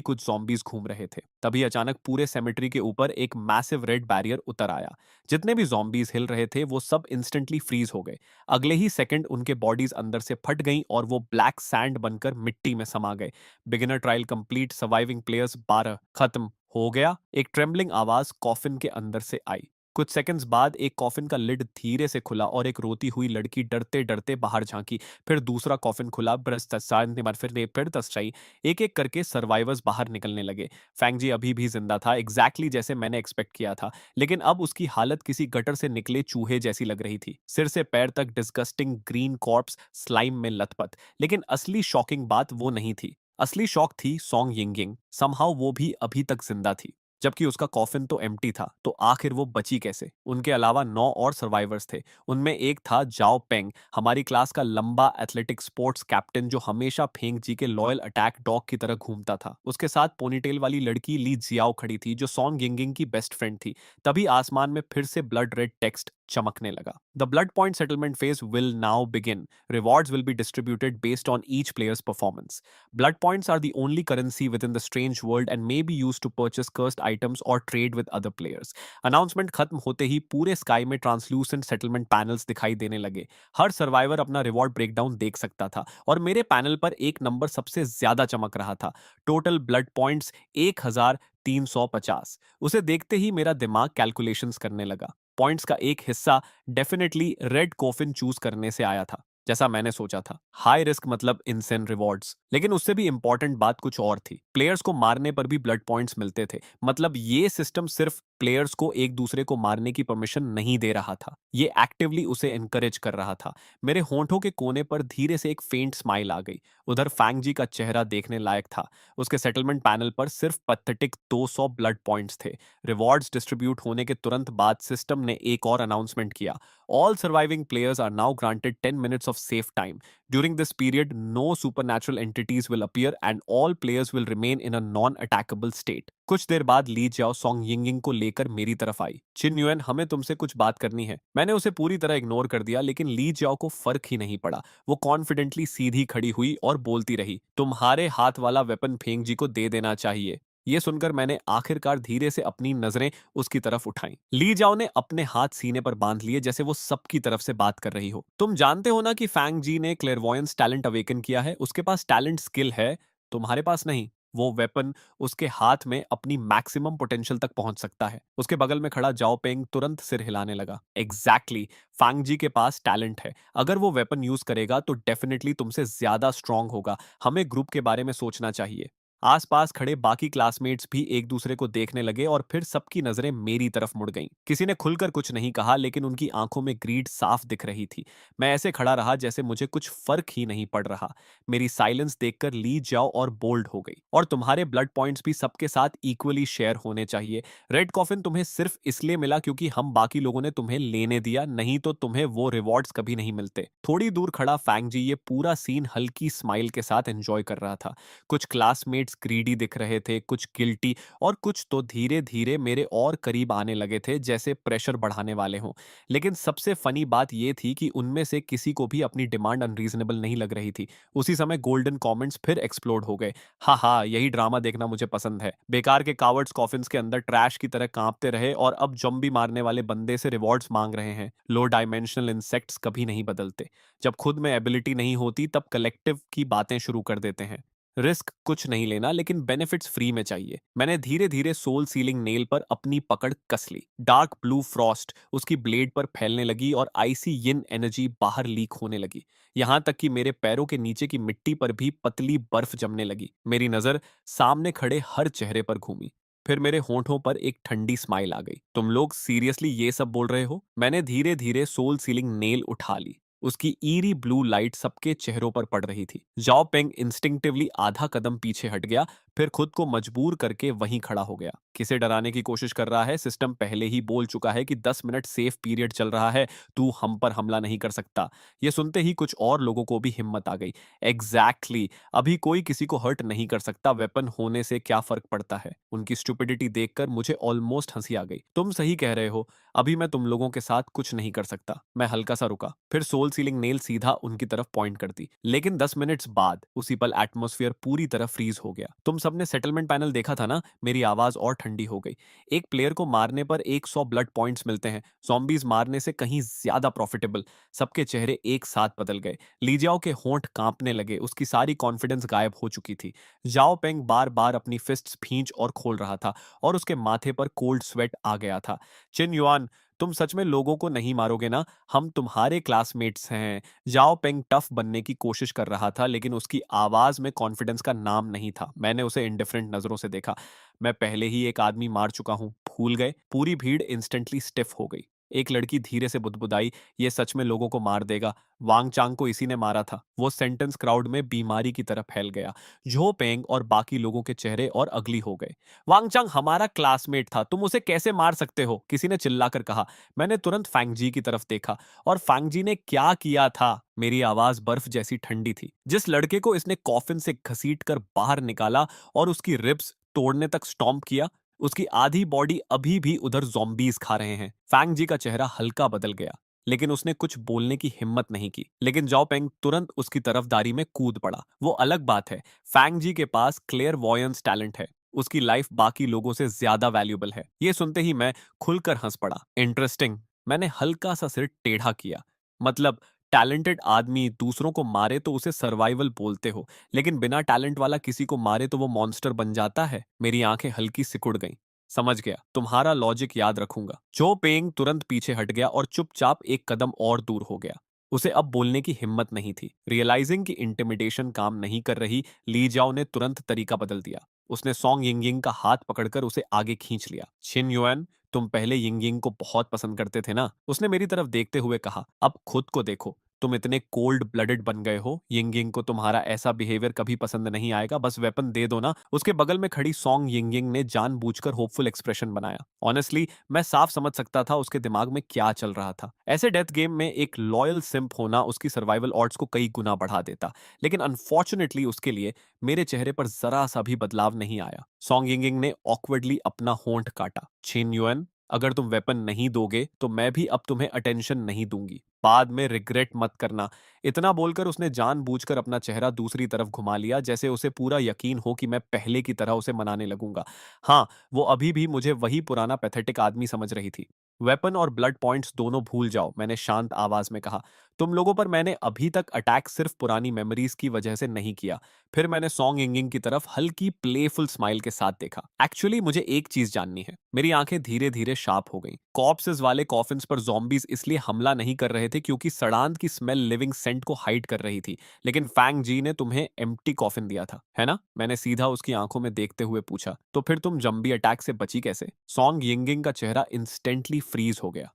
कुछ zombies घूम रहे थे। तभी अचानक पूरे सेमेट्री के ऊपर एक मैसिव रेड बैरियर उतर आया। जितने भी zombies हिल रहे थे वो सब इंस्टेंटली फ्रीज हो गए। अगले ही सेकंड उनके बॉडीज अंदर से फट गईं और वो ब्लैक सैंड बनकर मिट्टी में समा गए। Beginner trial complete, surviving players 12। खत्म हो गया। एक ट्रेम्बलिंग आवाज कॉफिन के अंदर से आई। कुछ सेकंड्स बाद एक कॉफिन का लिड धीरे से खुला और एक रोती हुई लड़की डरते डरते बाहर झांकी। फिर दूसरा कॉफिन खुला, फिर तस्साई। एक एक करके सर्वाइवर्स बाहर निकलने लगे। फैंगजी अभी भी जिंदा था, एग्जैक्टली जैसे मैंने एक्सपेक्ट किया था, लेकिन अब उसकी हालत किसी गटर से निकले चूहे जैसी लग रही थी। सिर से पैर तक डिस्गस्टिंग ग्रीन कॉर्प्स स्लाइम में लथपथ। लेकिन असली शॉकिंग बात वो नहीं थी। असली शॉक थी सॉन्ग यिंगिंग, समहाउ वो भी अभी तक जिंदा थी। जबकि उसका कॉफिन तो एम्प्टी था, तो आखिर वो बची कैसे? उनके अलावा 9 और सर्वाइवर्स थे। उनमें एक था जाओ पेंग, हमारी क्लास का लंबा एथलेटिक स्पोर्ट्स कैप्टन जो हमेशा फेंग जी के लॉयल अटैक डॉग की तरह घूमता था। उसके साथ पोनीटेल वाली लड़की ली जियाओ खड़ी थी जो सॉन्ग यिंगिंग की बेस्ट फ्रेंड थी। तभी आसमान में फिर से ब्लड रेड टेक्स्ट चमकने लगा। The blood point settlement phase will now begin. Rewards will be distributed based on each player's performance. Blood points are the only currency within the strange world and may be used to purchase cursed items or trade with other players. Announcement खत्म होते ही पूरे sky में translucent settlement panels दिखाई देने लगे। हर survivor अपना reward breakdown देख सकता था और मेरे पैनल पर एक नंबर सबसे ज्यादा चमक रहा था। Total blood points 1350। उसे देखते ही मेरा दिमाग कैलकुलेशंस करने लगा। पॉइंट्स का एक हिस्सा डेफिनेटली रेड कोफिन चूज करने से आया था, जैसा मैंने सोचा था। हाई रिस्क मतलब इनसेन रिवॉर्ड्स। लेकिन उससे भी इंपॉर्टेंट बात कुछ और थी। प्लेयर्स को मारने पर भी ब्लड पॉइंट्स मिलते थे। मतलब ये सिस्टम सिर्फ प्लेयर्स को एक दूसरे को मारने की परमिशन नहीं दे रहा था, ये एक्टिवली उसे एनकरेज कर रहा था। मेरे होंठों के कोने पर धीरे से एक फेंट स्माइल आ गई। उधर फैंग जी का चेहरा देखने लायक था। उसके सेटलमेंट पैनल पर सिर्फ पथेटिक 200 ब्लड पॉइंट्स थे। रिवॉर्ड्स डिस्ट्रीब्यूट होने के तुरंत बाद सिस्टम ने एक और अनाउंसमेंट किया। All surviving players are now granted 10 minutes of safe time. During this period, no supernatural entities will appear and all players will remain in a non-attackable state. कुछ देर बाद ली जाओ सॉन्ग यिंगिंग को लेकर मेरी तरफ आई। चिन युएन, हमें तुमसे कुछ बात करनी है। मैंने उसे पूरी तरह इग्नोर कर दिया, लेकिन ली जाओ को फर्क ही नहीं पड़ा। वो कॉन्फिडेंटली सीधी खड़ी हुई और बोलती रही, तुम्हारे हाथ वाला वेपन फेंग जी को दे देना चाहिए। ये सुनकर मैंने आखिरकार धीरे से अपनी नजरें उसकी तरफ उठाई। ली जाओ ने अपने हाथ सीने पर बांध लिए जैसे वो सबकी तरफ से बात कर रही हो। तुम जानते हो ना कि फैंग जी ने क्लेरवॉयंस टैलेंट अवेकन किया है। उसके पास टैलेंट स्किल है, तुम्हारे पास नहीं। वो वेपन उसके हाथ में अपनी मैक्सिमम पोटेंशियल तक पहुंच सकता है। उसके बगल में खड़ा जाओ पेंग तुरंत सिर हिलाने लगा। एग्जैक्टली फैंग जी के पास टैलेंट है। अगर वो वेपन यूज करेगा तो डेफिनेटली तुमसे ज्यादा स्ट्रांग होगा। हमें ग्रुप के बारे में सोचना चाहिए। आसपास खड़े बाकी क्लासमेट्स भी एक दूसरे को देखने लगे और फिर सबकी नजरें मेरी तरफ मुड़ गईं। किसी ने खुलकर कुछ नहीं कहा, लेकिन उनकी आंखों में ग्रीड साफ दिख रही थी। मैं ऐसे खड़ा रहा जैसे मुझे कुछ फर्क ही नहीं पड़ रहा। मेरी साइलेंस देखकर ली जाओ और बोल्ड हो गई। और तुम्हारे ब्लड पॉइंट्स भी सबके साथ इक्वली शेयर होने चाहिए। रेड कॉफिन तुम्हें सिर्फ इसलिए मिला क्योंकि हम बाकी लोगों ने तुम्हें लेने दिया, नहीं तो तुम्हें वो रिवॉर्ड्स कभी नहीं मिलते। थोड़ी दूर खड़ा फैंग जी ये पूरा सीन हल्की स्माइल के साथ एंजॉय कर रहा था। कुछ क्लासमेट्स ग्रीडी दिख रहे थे, कुछ गिल्टी, और कुछ तो धीरे धीरे मेरे और करीब आने लगे थे जैसे प्रेशर बढ़ाने वाले हों। लेकिन सबसे फनी बात यह थी कि उनमें से किसी को भी अपनी डिमांड अनरीजनेबल नहीं लग रही थी। उसी समय गोल्डन कमेंट्स फिर एक्सप्लोड हो गए। हाँ हाँ, यही ड्रामा देखना मुझे पसंद है। बेकार के कावर्ड्स कॉफिन्स के अंदर ट्रैश की तरह कांपते रहे और अब जॉम्बी मारने वाले बंदे से रिवॉर्ड्स मांग रहे हैं। लो डायमेंशनल इंसेक्ट्स कभी नहीं बदलते। जब खुद में एबिलिटी नहीं होती तब कलेक्टिव की बातें शुरू कर देते हैं। रिस्क कुछ नहीं लेना, लेकिन बेनिफिट्स फ्री में चाहिए। मैंने धीरे धीरे सोल सीलिंग नेल पर अपनी पकड़ कस ली। डार्क ब्लू फ्रॉस्ट उसकी ब्लेड पर फैलने लगी और आइसी यिन एनर्जी बाहर लीक होने लगी। यहां तक कि मेरे पैरों के नीचे की मिट्टी पर भी पतली बर्फ जमने लगी। मेरी नजर सामने खड़े हर चेहरे पर घूमी। फिर मेरे होंठों पर एक ठंडी स्माइल आ गई। तुम लोग सीरियसली ये सब बोल रहे हो? मैंने धीरे धीरे सोल सीलिंग नेल उठा ली। उसकी ईरी ब्लू लाइट सबके चेहरों पर पड़ रही थी। जाओ पेंग इंस्टिंक्टिवली आधा कदम पीछे हट गया, फिर खुद को मजबूर करके वहीं खड़ा हो गया। किसे डराने की कोशिश कर रहा है? सिस्टम पहले ही बोल चुका है कि 10 मिनट सेफ पीरियड चल रहा है, तू हम पर हमला नहीं कर सकता। ये सुनते ही कुछ और लोगों को भी हिम्मत आ गई। एग्जैक्टली अभी कोई किसी को हर्ट नहीं कर सकता, वेपन होने से क्या फर्क पड़ता है? उनकी स्टुपिडिटी देखकर मुझे ऑलमोस्ट हंसी आ गई। तुम सही कह रहे हो, अभी मैं तुम लोगों के साथ कुछ नहीं कर सकता। मैं हल्का सा रुका, फिर सोल सीलिंग नेल सीधा उनकी तरफ पॉइंट कर दी। लेकिन 10 मिनट्स बाद उसी पल एटमॉस्फेयर पूरी तरह फ्रीज हो गया। तुम सबने सेटलमेंट पैनल देखा था ना? मेरी आवाज और ठंडी हो गई। एक प्लेयर को मारने पर 100 ब्लड पॉइंट्स मिलते हैं, ज़ॉम्बीज मारने से कहीं ज्यादा प्रॉफिटेबल। सबके चेहरे एक साथ बदल गए। लीजाओ के होंठ कांपने लगे, उसकी सारी कॉन्फिडेंस गायब हो चुकी थी। जाओ पेंग बार बार अपनी फिस्ट्स भींच और खोल रहा था और उसके माथे पर कोल्ड स्वेट आ गया था। चिन युआन, तुम सच में लोगों को नहीं मारोगे ना? हम तुम्हारे क्लासमेट्स हैं। जाओ पेंग टफ बनने की कोशिश कर रहा था, लेकिन उसकी आवाज में कॉन्फिडेंस का नाम नहीं था। मैंने उसे इंडिफरेंट नजरों से देखा। मैं पहले ही एक आदमी मार चुका हूं, भूल गए? पूरी भीड़ इंस्टेंटली स्टिफ हो गई। एक लड़की धीरे से बुदबुदाई, ये सच में लोगों को मार देगा। वांग चांग को इसी ने मारा था। वो सेंटेंस क्राउड में बीमारी की तरह फैल गया। झो पेंग और बाकी लोगों के चेहरे और अगली हो गए। वांग चांग हमारा क्लासमेट था, तुम उसे कैसे मार सकते हो? किसी ने चिल्लाकर कहा। मैंने तुरंत फैंगजी की तरफ देखा। और फैंगजी ने क्या किया था? मेरी आवाज बर्फ जैसी ठंडी थी। जिस लड़के को इसने कॉफिन से घसीट कर बाहर निकाला और उसकी रिब्स तोड़ने तक स्टॉम्प किया, उसकी आधी बॉडी अभी भी उधर ज़ॉम्बीज़ खा रहे हैं। फैंग जी का चेहरा हल्का बदल गया, लेकिन उसने कुछ बोलने की हिम्मत नहीं की। लेकिन जाओ पेंग तुरंत उसकी तरफदारी में कूद पड़ा। वो अलग बात है, फैंग जी के पास क्लेयरवॉयंस टैलेंट है। उसकी लाइफ बाकी लोगों से ज्यादा वैल्यूबल है। ये सुनते ही मैं खुलकर हंस पड़ा। इंटरेस्टिंग। मैंने हल्का सा सिर टेढ़ा किया। मतलब टैलेंटेड आदमी दूसरों को मारे तो उसे सर्वाइवल बोलते हो, लेकिन बिना टैलेंट वाला किसी को मारे तो वो मॉन्स्टर बन जाता है। मेरी आंखें हल्की सिकुड़ गईं। समझ गया, तुम्हारा लॉजिक याद रखूंगा। जो पेंग तुरंत पीछे हट गया और चुपचाप एक कदम और दूर हो गया। उसे अब बोलने की हिम्मत नहीं थी। रियलाइजिंग कि इंटिमिडेशन काम नहीं कर रही, ली जाओ ने तुरंत तरीका बदल दिया। उसने सॉन्ग यिंगिंग का हाथ पकड़कर उसे आगे खींच लिया। छिन युएन, तुम पहले यिंगिंग को बहुत पसंद करते थे ना? उसने मेरी तरफ देखते हुए कहा। अब खुद को देखो, तुम इतने कोल्ड ब्लडेड बन गए हो। यिंगिंग को तुम्हारा ऐसा बिहेवियर कभी पसंद नहीं आएगा। बस वेपन दे दो ना। उसके बगल में खड़ी सॉन्ग यिंगिंग ने जानबूझकर होपफुल एक्सप्रेशन बनाया। ऑनेस्टली मैं साफ समझ सकता था उसके दिमाग में क्या चल रहा था। ऐसे डेथ गेम में एक लॉयल सिंप होना उसकी सर्वाइवल ऑड्स को कई गुना बढ़ा देता। लेकिन अनफॉर्चुनेटली उसके लिए मेरे चेहरे पर जरा सा भी बदलाव नहीं आया। सॉन्ग यिंगिंग ने ऑकवर्डली अपना होंठ काटा। छिन युएन, अगर तुम वेपन नहीं दोगे तो मैं भी अब तुम्हें अटेंशन नहीं दूंगी। बाद में रिग्रेट मत करना। इतना बोलकर उसने जानबूझकर अपना चेहरा दूसरी तरफ घुमा लिया, जैसे उसे पूरा यकीन हो कि मैं पहले की तरह उसे मनाने लगूंगा। हाँ, वो अभी भी मुझे वही पुराना पैथेटिक आदमी समझ रही थी। वेपन और ब्लड पॉइंट्स दोनों भूल जाओ, मैंने शांत आवाज में कहा। तुम लोगों पर मैंने अभी तक अटैक सिर्फ पुरानी मेमोरीज की वजह से नहीं किया। फिर मैंने सॉन्ग यिंगिंग की तरफ हल्की प्लेफुल स्माइल के साथ देखा। एक्चुअली मुझे एक चीज जाननी है। मेरी आंखें धीरे धीरे शार्प हो गईं। कॉर्प्सेस वाले कॉफिन्स पर ज़ॉम्बीज इसलिए हमला नहीं कर रहे थे क्योंकि सड़ांत की स्मेल लिविंग सेंट को हाइड कर रही थी। लेकिन फैंग जी ने तुम्हें एम्प्टी कॉफिन दिया था, है ना? मैंने सीधा उसकी आंखों में देखते हुए पूछा। तो फिर तुम जंबी अटैक से बची कैसे? सॉन्ग यिंगिंग का चेहरा इंस्टेंटली फ्रीज हो गया।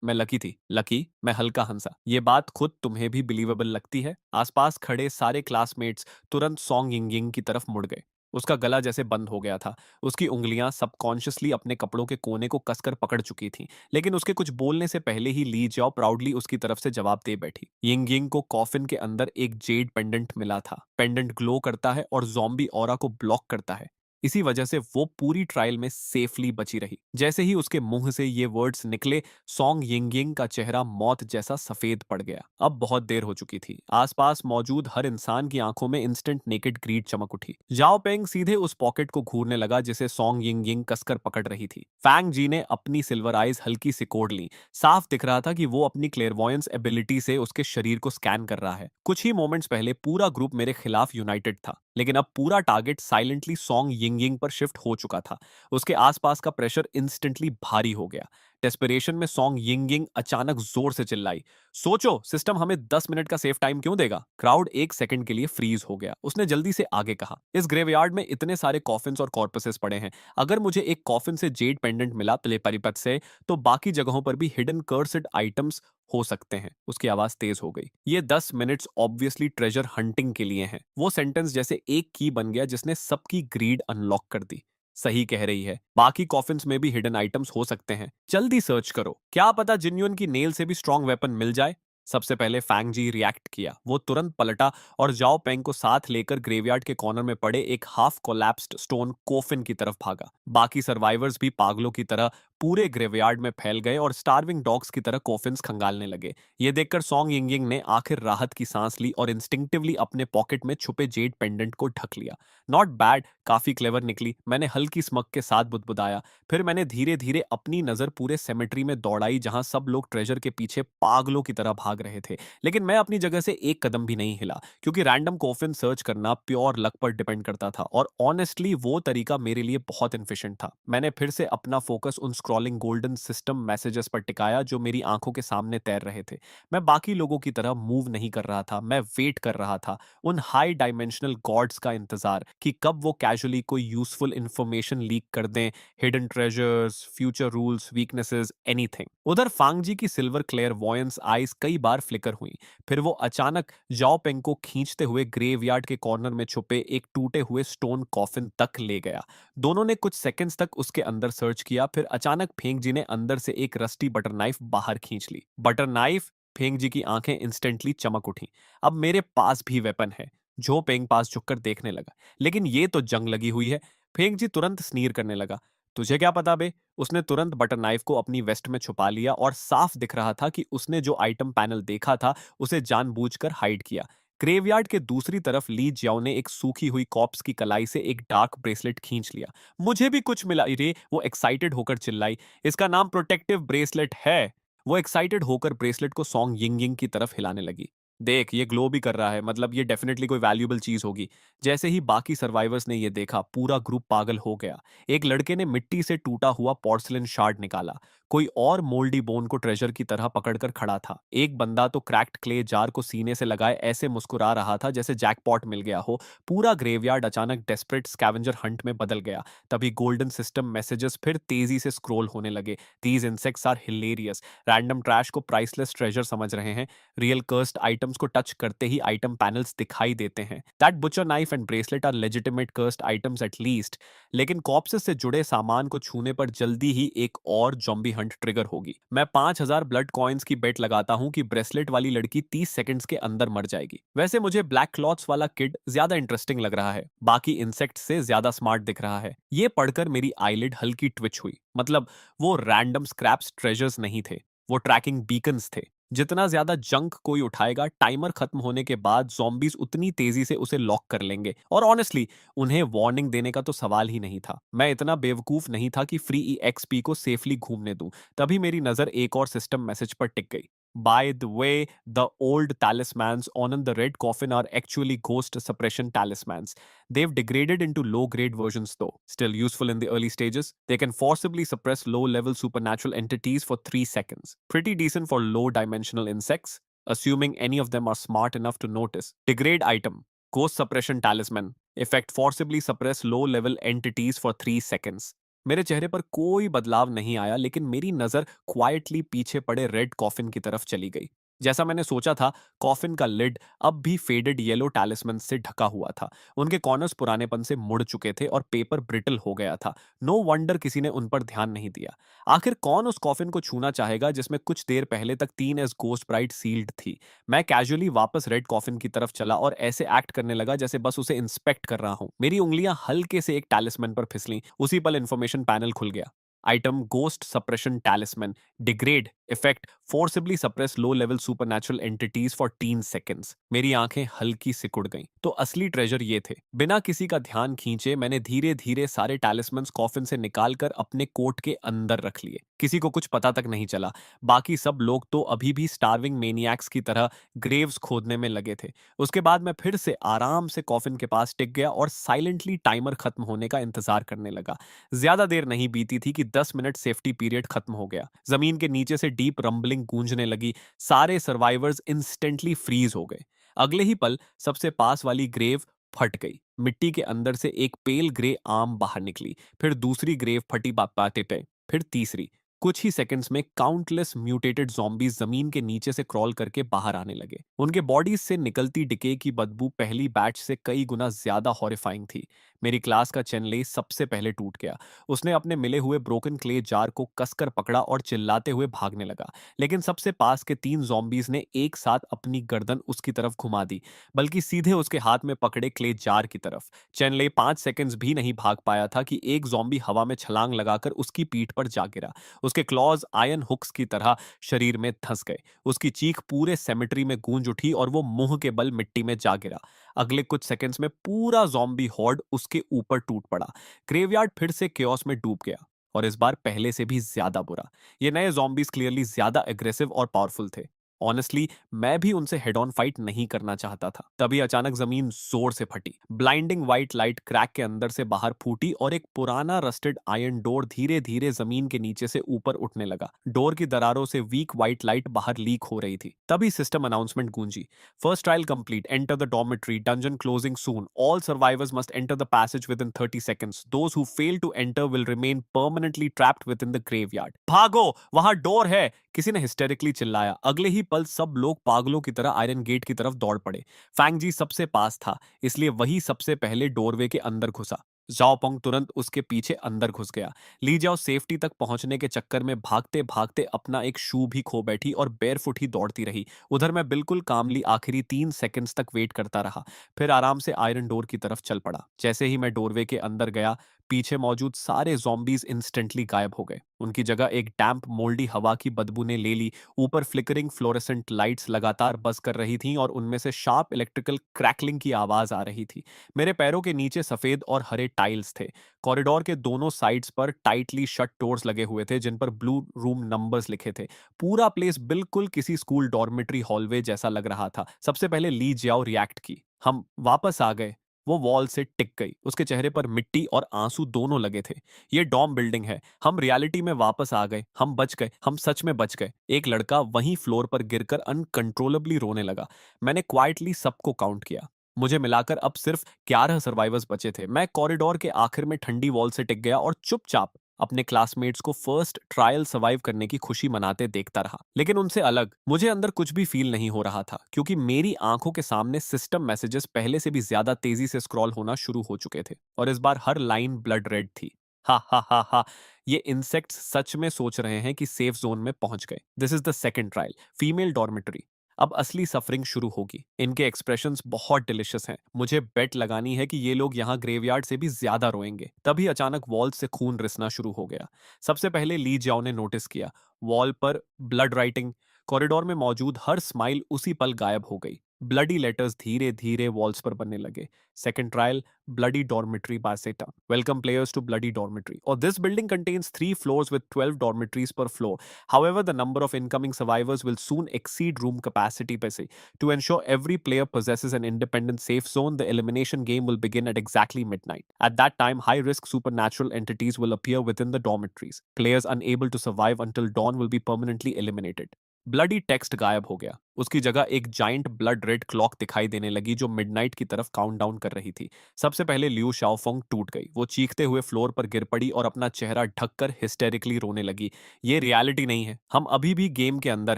मैं लकी थी। लकी? मैं हल्का हंसा। ये बात खुद तुम्हें भी बिलीवेबल लगती है? आसपास खड़े सारे क्लासमेट्स तुरंत सॉन्ग यिंगिंग की तरफ मुड़ गए। उसका गला जैसे बंद हो गया था। उसकी उंगलियां सबकॉन्शियसली अपने कपड़ों के कोने को कसकर पकड़ चुकी थीं। लेकिन उसके कुछ बोलने से पहले ही ली जाओ प्राउडली उसकी तरफ से जवाब दे बैठी। यिंग यिंग को कॉफिन के अंदर एक जेड पेंडेंट मिला था। पेंडेंट ग्लो करता है और ज़ॉम्बी ऑरा को ब्लॉक करता है। इसी वजह से वो पूरी ट्रायल में सेफली बची रही। जैसे ही उसके मुंह से ये वर्ड्स निकले, सॉन्ग यिंग यिंग का चेहरा मौत जैसा सफेद पड़ गया। अब बहुत देर हो चुकी थी। आसपास मौजूद हर इंसान की आंखों में इंस्टेंट नेकेड ग्रीड चमक उठी। जाओ पेंग सीधे उस पॉकेट को घूरने लगा जिसे सॉन्ग यिंग यिंग कसकर पकड़ रही थी। फैंग जी ने अपनी सिल्वर आइज हल्की सिकोड़ ली। साफ दिख रहा था कि वो अपनी क्लेयरवॉयंस एबिलिटी से उसके शरीर को स्कैन कर रहा है। कुछ ही मोमेंट्स पहले पूरा ग्रुप मेरे खिलाफ यूनाइटेड था, लेकिन अब पूरा target silently song Ying Ying पर शिफ्ट हो चुका था। उसके आसपास का प्रेशर इंस्टेंटली भारी हो गया। डेस्परेशन में सॉन्ग यिंग यिंग अचानक जोर से चिल्लाई। सोचो, सिस्टम हमें 10 मिनट का सेफ टाइम क्यों देगा? क्राउड एक सेकंड के लिए फ्रीज हो गया। उसने जल्दी से आगे कहा। इस ग्रेवयार्ड में इतने सारे कॉफिन्स और कॉर्पसेस पड़े हैं। अगर मुझे एक कॉफिन से जेड पेंडेंट मिला परिपथ से, तो बाकी जगहों पर भी हिडन कर्सिड आइटम्स हो सकते हैं। उसकी आवाज तेज हो गई। ये 10 मिनट्स ऑब्वियसली ट्रेजर हंटिंग के लिए हैं। वो सेंटेंस जैसे एक की बन गया जिसने सबकी ग्रीड अनलॉक कर दी। सही कह रही है, बाकी कॉफिन्स में भी हिडन आइटम्स हो सकते हैं। जल्दी सर्च करो, क्या पता जिन्युन की नेल से भी स्ट्रॉन्ग वेपन मिल जाए। सबसे पहले फैंग जी रिएक्ट किया। वो तुरंत पलटा और जाओ पेंग को साथ लेकर ग्रेवयार्ड के कॉर्नर में पड़े एक हाफ कोलैप्स्ड स्टोन कोफिन की तरफ भागा। बाकी सर्वाइवर्स भी पागलों की तरह पूरे ग्रेवयार्ड में फैल गए और स्टार्विंग डॉग्स की तरह कोफिन्स खंगालने लगे। ये देखकर सॉन्ग यिंग यिंग ने आखिर राहत की सांस ली और इंस्टिंक्टिवली अपने पॉकेट में छुपे जेड पेंडेंट को ढक लिया। नॉट बैड, काफी क्लेवर निकली, मैंने हल्की स्मक के साथ बुदबुदाया। फिर मैंने धीरे धीरे अपनी नजर पूरे सेमेट्री में दौड़ाई जहां सब लोग ट्रेजर के पीछे पागलों की तरह भाग रहे थे। लेकिन मैं अपनी जगह से एक कदम भी नहीं हिला, क्योंकि रैंडम कोफिन सर्च करना प्योर लक पर डिपेंड करता था और ऑनेस्टली वो तरीका मेरे लिए बहुत इनफिशिएंट था। मैंने फिर से अपना फोकस उन स्क्रॉलिंग गोल्डन सिस्टम मैसेजेस पर टिकाया जो मेरी आंखों के सामने तैर रहे थे। मैं बाकी लोगों की तरह मूव नहीं कर रहा था, मैं वेट कर रहा था, उन हाई डायमेंशनल गॉड्स का इंतजार कि कब वो कैजुअली कोई यूजफुल इंफॉर्मेशन लीक कर दें, hidden treasures, future rules, weaknesses, anything. उधर फांगजी की सिल्वर क्लेयर वॉयंस आईज कई बार फ्लिकर हुई। फिर वो अचानक जाओ पेंग को खींचते हुए ग्रेवयार्ड के कॉर्नर में छुपे एक टूटे हुए स्टोन कॉफिन तक ले गया। दोनों ने कुछ सेकंड्स तक उसके अंदर सर्च किया, फिर अचानक फेंगजी ने अंदर से एक रस्टी बटर नाइफ बाहर खींच ली। Butter knife! फेंगजी की आंखें इंस्टेंटली चमक उठी। अब मेरे पास भी वेपन है। जो पेंग पास झुककर देखने लगा। लेकिन ये तो जंग लगी हुई है। फेंगजी तुरंत स्नीर करने लगा। तुझे क्या पता बे? उसने तुरंत बटर नाइफ को अपनी वेस्ट में छुपा लिया और साफ दिख रहा था कि उसने जो आइटम पैनल देखा था उसे जानबूझकर हाइड किया। ग्रेवयार्ड के दूसरी तरफ ली जियाओ ने एक सूखी हुई कॉप्स की कलाई से एक डार्क ब्रेसलेट खींच लिया। मुझे भी कुछ मिला रे! वो एक्साइटेड होकर चिल्लाई। इसका नाम प्रोटेक्टिव ब्रेसलेट है। वो एक्साइटेड होकर ब्रेसलेट को सॉन्ग यिंग यिंग की तरफ हिलाने लगी। देख, ये ग्लो भी कर रहा है, मतलब ये डेफिनेटली कोई वैल्यूएबल चीज होगी। जैसे ही बाकी सर्वाइवर्स ने ये देखा, पूरा ग्रुप पागल हो गया। एक लड़के ने मिट्टी से टूटा हुआ पोर्सलिन शार्ड निकाला। कोई और मोल्डी बोन को ट्रेजर की तरह पकड़कर खड़ा था। एक बंदा तो क्रैक्ड क्ले जार को सीने से लगाए ऐसे मुस्कुरा रहा था जैसे जैकपॉट मिल गया हो। पूरा ग्रेवयार्ड अचानक डेस्परेट स्कैवेंजर हंट में बदल गया। तभी गोल्डन सिस्टम मैसेजेस फिर तेजी से स्क्रॉल होने लगे। These insects are hilarious. Random trash को प्राइसलेस ट्रेजर समझ रहे हैं। रियल कर्स्ड आइटम्स को टच करते ही आइटम पैनल्स दिखाई देते हैं। That butcher knife and bracelet are legitimate cursed items at least. लेकिन कॉप्सेस से जुड़े सामान को छूने पर जल्दी ही एक और जॉम्बी हंट ट्रिगर होगी। मैं 5,000 ब्लड कॉइन्स की बेट लगाता हूं कि ब्रेसलेट वाली लड़की 30 सेकंड्स के अंदर मर जाएगी। वैसे मुझे ब्लैक क्लॉथ्स वाला किड ज्यादा इंटरेस्टिंग लग रहा है, बाकी इंसेक्ट से ज्यादा स्मार्ट दिख रहा है। ये पढ़कर मेरी आईलिड हल्की ट्विच हुई। मतलब वो रैंडम स्क्रैप्स ट्रेजर्स नहीं थे, वो ट्रैकिंग बीकन्स थे। जितना ज्यादा जंक कोई उठाएगा, टाइमर खत्म होने के बाद ज़ॉम्बीज उतनी तेजी से उसे लॉक कर लेंगे। और ऑनेस्टली, उन्हें वार्निंग देने का तो सवाल ही नहीं था। मैं इतना बेवकूफ नहीं था कि फ्री ईएक्सपी को सेफली घूमने दूं। तभी मेरी नजर एक और सिस्टम मैसेज पर टिक गई। By the way, the old talismans on the red coffin are actually ghost suppression talismans. They've degraded into low grade versions, though. Still useful in the early stages. They can forcibly suppress low level supernatural entities for 3 seconds. Pretty decent for low dimensional insects, assuming any of them are smart enough to notice. Degrade item: Ghost Suppression Talisman. Effect: Forcibly suppress low level entities for 3 seconds. मेरे चेहरे पर कोई बदलाव नहीं आया, लेकिन मेरी नजर क्वाइटली पीछे पड़े रेड कॉफिन की तरफ चली गई। जैसा मैंने सोचा था, कॉफिन का लिड अब भी फेडेड येलो टैलिस्मन से ढका हुआ था। उनके कॉर्नर्स पुरानेपन से मुड़ चुके थे और पेपर ब्रिटल हो गया था। नो वंडर किसी ने उन पर ध्यान नहीं दिया। आखिर कौन उस कॉफिन को छूना चाहेगा जिसमें कुछ देर पहले तक 3 एस गोस्ट ब्राइट सील्ड थी। मैं कैजुअली वापस रेड कॉफिन की तरफ चला और ऐसे एक्ट करने लगा जैसे बस उसे इंस्पेक्ट कर रहा हूं। मेरी उंगलियां हल्के से एक टैलिस्मन पर फिसली। उसी पल इंफॉर्मेशन पैनल खुल गया। Item: ghost suppression talisman. Degrade. Effect: forcibly suppress low level supernatural entities for 10 seconds. मेरी आंखें हल्की सिकुड़ गईं। तो असली ट्रेजर ये थे। बिना किसी का ध्यान खींचे मैंने धीरे धीरे सारे टैलिस्मन्स कॉफिन से निकालकर अपने कोट के अंदर रख लिए। किसी को कुछ पता तक नहीं चला। बाकी सब लोग तो अभी भी स्टार्विंग मेनियाक्स की तरह ग्रेव्स खोदने में लगे थे। उसके बाद मैं फिर से आराम से कॉफिन के पास टिक गया और साइलेंटली टाइमर खत्म होने का इंतजार करने लगा। ज्यादा देर नहीं बीती थी कि 10 मिनट सेफ्टी पीरियड खत्म हो गया। जमीन के नीचे से डीप रंबलिंग गूंजने लगी। सारे सर्वाइवर्स इंस्टेंटली फ्रीज हो गए। अगले ही पल सबसे पास वाली ग्रेव फट गई। मिट्टी के अंदर से एक पेल ग्रे आर्म बाहर निकली। फिर दूसरी ग्रेव फटी पाते पे, फिर तीसरी। कुछ ही सेकंड्स में काउंटलेस म्यूटेटेड ज़ॉम्बीज जमीन के नीचे से क्रॉल करके बाहर आने लगे। उनके बॉडीज से निकलती डिके की बदबू पहली बैच से कई गुना ज्यादा हॉरिफाइंग थी। मेरी क्लास का चेनले सबसे पहले टूट गया। उसने अपने मिले हुए ब्रोकन क्ले जार को कसकर पकड़ा और चिल्लाते हुए भागने लगा। लेकिन सबसे पास के 3 ज़ॉम्बीज ने एक साथ अपनी गर्दन उसकी तरफ घुमा दी, बल्कि सीधे उसके हाथ में पकड़े क्ले जार की तरफ। चेनले 5 सेकंड्स भी नहीं भाग पाया था कि एक ज़ॉम्बी हवा में छलांग लगाकर उसकी पीठ पर जा गिरा। उसके क्लॉज आयन हुक्स की तरह शरीर में धंस गए। उसकी चीख पूरे सेमेट्री में गूंज उठी और वो मुंह के बल मिट्टी में जा गिरा। अगले कुछ सेकंड्स में पूरा ज़ॉम्बी हॉर्ड उसके ऊपर टूट पड़ा। ग्रेवयार्ड फिर से केओस में डूब गया, और इस बार पहले से भी ज्यादा बुरा। ये नए ज़ॉम्बीज क्लियरली ज्यादा एग्रेसिव और पावरफुल थे। ऑनेस्टली मैं भी उनसे हेड ऑन फाइट नहीं करना चाहता था। तभी अचानक जमीन जोर से फटी। ब्लाइंडिंग व्हाइट लाइट क्रैक के अंदर से बाहर फूटी और एक पुराना रस्टेड आयरन डोर धीरे धीरे जमीन के नीचे से ऊपर उठने लगा। डोर की दरारों से वीक व्हाइट लाइट बाहर लीक हो रही थी। तभी system announcement Gunji. First trial complete, enter the dormitory, dungeon closing soon, all survivors must enter the passage within 30 seconds, those who fail to enter will remain permanently trapped within the graveyard। भागो, वहां door है, किसी ने हिस्टेरिकली चिल्लाया। अगले ही पल सब लोग पागलों की तरह आयरन गेट की तरफ दौड़ पड़े। फैंग जी सबसे पास था, इसलिए वही सबसे पहले डोरवे के अंदर घुसा। जाओ पोंग तुरंत उसके पीछे अंदर घुस गया। ली जाओ सेफ्टी तक पहुंचने के चक्कर में भागते भागते अपना एक शू भी खो बैठी और बेयरफुट ही दौड़ती रही। उधर मैं बिल्कुल कामली आखिरी 3 सेकंड्स तक वेट करता रहा, फिर आराम से आयरन डोर की तरफ चल पड़ा। जैसे ही मैं डोरवे के अंदर गया, पीछे मौजूद सारे ज़ॉम्बीज़ इंस्टेंटली गायब हो गए। उनकी जगह एक डैम्प मोल्डी हवा की बदबू ने ले ली। ऊपर फ्लिकरिंग फ्लोरेसेंट लाइट्स लगातार बज़ कर रही थीं और उनमें से शार्प इलेक्ट्रिकल क्रैकलिंग की आवाज़ आ रही थी। मेरे पैरों के नीचे सफ़ेद और हरे टाइल्स थे। कॉरिडोर के दोनों साइड्स पर टाइटली शट डोर्स लगे हुए थे जिन पर ब्लू रूम नंबर्स लिखे थे। पूरा प्लेस बिल्कुल किसी स्कूल डॉर्मेट्री हॉलवे जैसा लग रहा था। सबसे पहले ली जियाओ रिएक्ट की। हम वापस आ गए। वो वॉल से टिक गई। उसके चेहरे पर मिट्टी और आंसू दोनों लगे थे। ये डॉम बिल्डिंग है। हम रियलिटी में वापस आ गए। हम बच गए। हम सच में बच गए। एक लड़का वहीं फ्लोर पर गिरकर अनकंट्रोलेबली रोने लगा। मैंने क्वाइटली सबको काउंट किया। मुझे मिलाकर अब सिर्फ 11 सर्वाइवर्स बचे थे। मैं कॉरिडोर के आखिर में ठंडी वॉल से टिक गया और चुपचाप अपने क्लासमेट्स को फर्स्ट ट्रायल सर्वाइव करने की खुशी मनाते देखता रहा। लेकिन उनसे अलग मुझे अंदर कुछ भी फील नहीं हो रहा था, क्योंकि मेरी आंखों के सामने सिस्टम मैसेजेस पहले से भी ज्यादा तेजी से स्क्रॉल होना शुरू हो चुके थे और इस बार हर लाइन ब्लड रेड थी। हा हा हा हा, ये इंसेक्ट्स सच में सोच रहे हैं कि सेफ जोन में पहुंच गए। This is the second trial, female dormitory. अब असली सफरिंग शुरू होगी। इनके एक्सप्रेशंस बहुत डिलिशियस हैं। मुझे बेट लगानी है कि ये लोग यहाँ ग्रेवयार्ड से भी ज्यादा रोएंगे। तभी अचानक वॉल से खून रिसना शुरू हो गया। सबसे पहले ली जाओ ने नोटिस किया। वॉल पर ब्लड राइटिंग। कॉरिडोर में मौजूद हर स्माइल उसी पल गायब हो गई। ब्लडी लेटर्स धीरे धीरे वॉल्स पर बनने लगे। Second trial, Bloody Dormitory by Seta. Welcome players to Bloody Dormitory. Or this building contains 3 floors with 12 dormitories per floor. However, the number of incoming survivors will soon exceed room capacity per se. To ensure every player possesses an independent safe zone, the elimination game will begin at exactly midnight. At that time, high-risk supernatural entities will appear within the dormitories. Players unable to survive until dawn will be permanently eliminated. Bloody text गायब हो गया। उसकी जगह एक giant blood red clock दिखाई देने लगी जो मिडनाइट की तरफ काउंटडाउन कर रही थी। सबसे पहले लियू शाओफोंग टूट गई। वो चीखते हुए फ्लोर पर गिर पड़ी और अपना चेहरा ढककर हिस्टेरिकली रोने लगी। ये रियलिटी नहीं है, हम अभी भी गेम के अंदर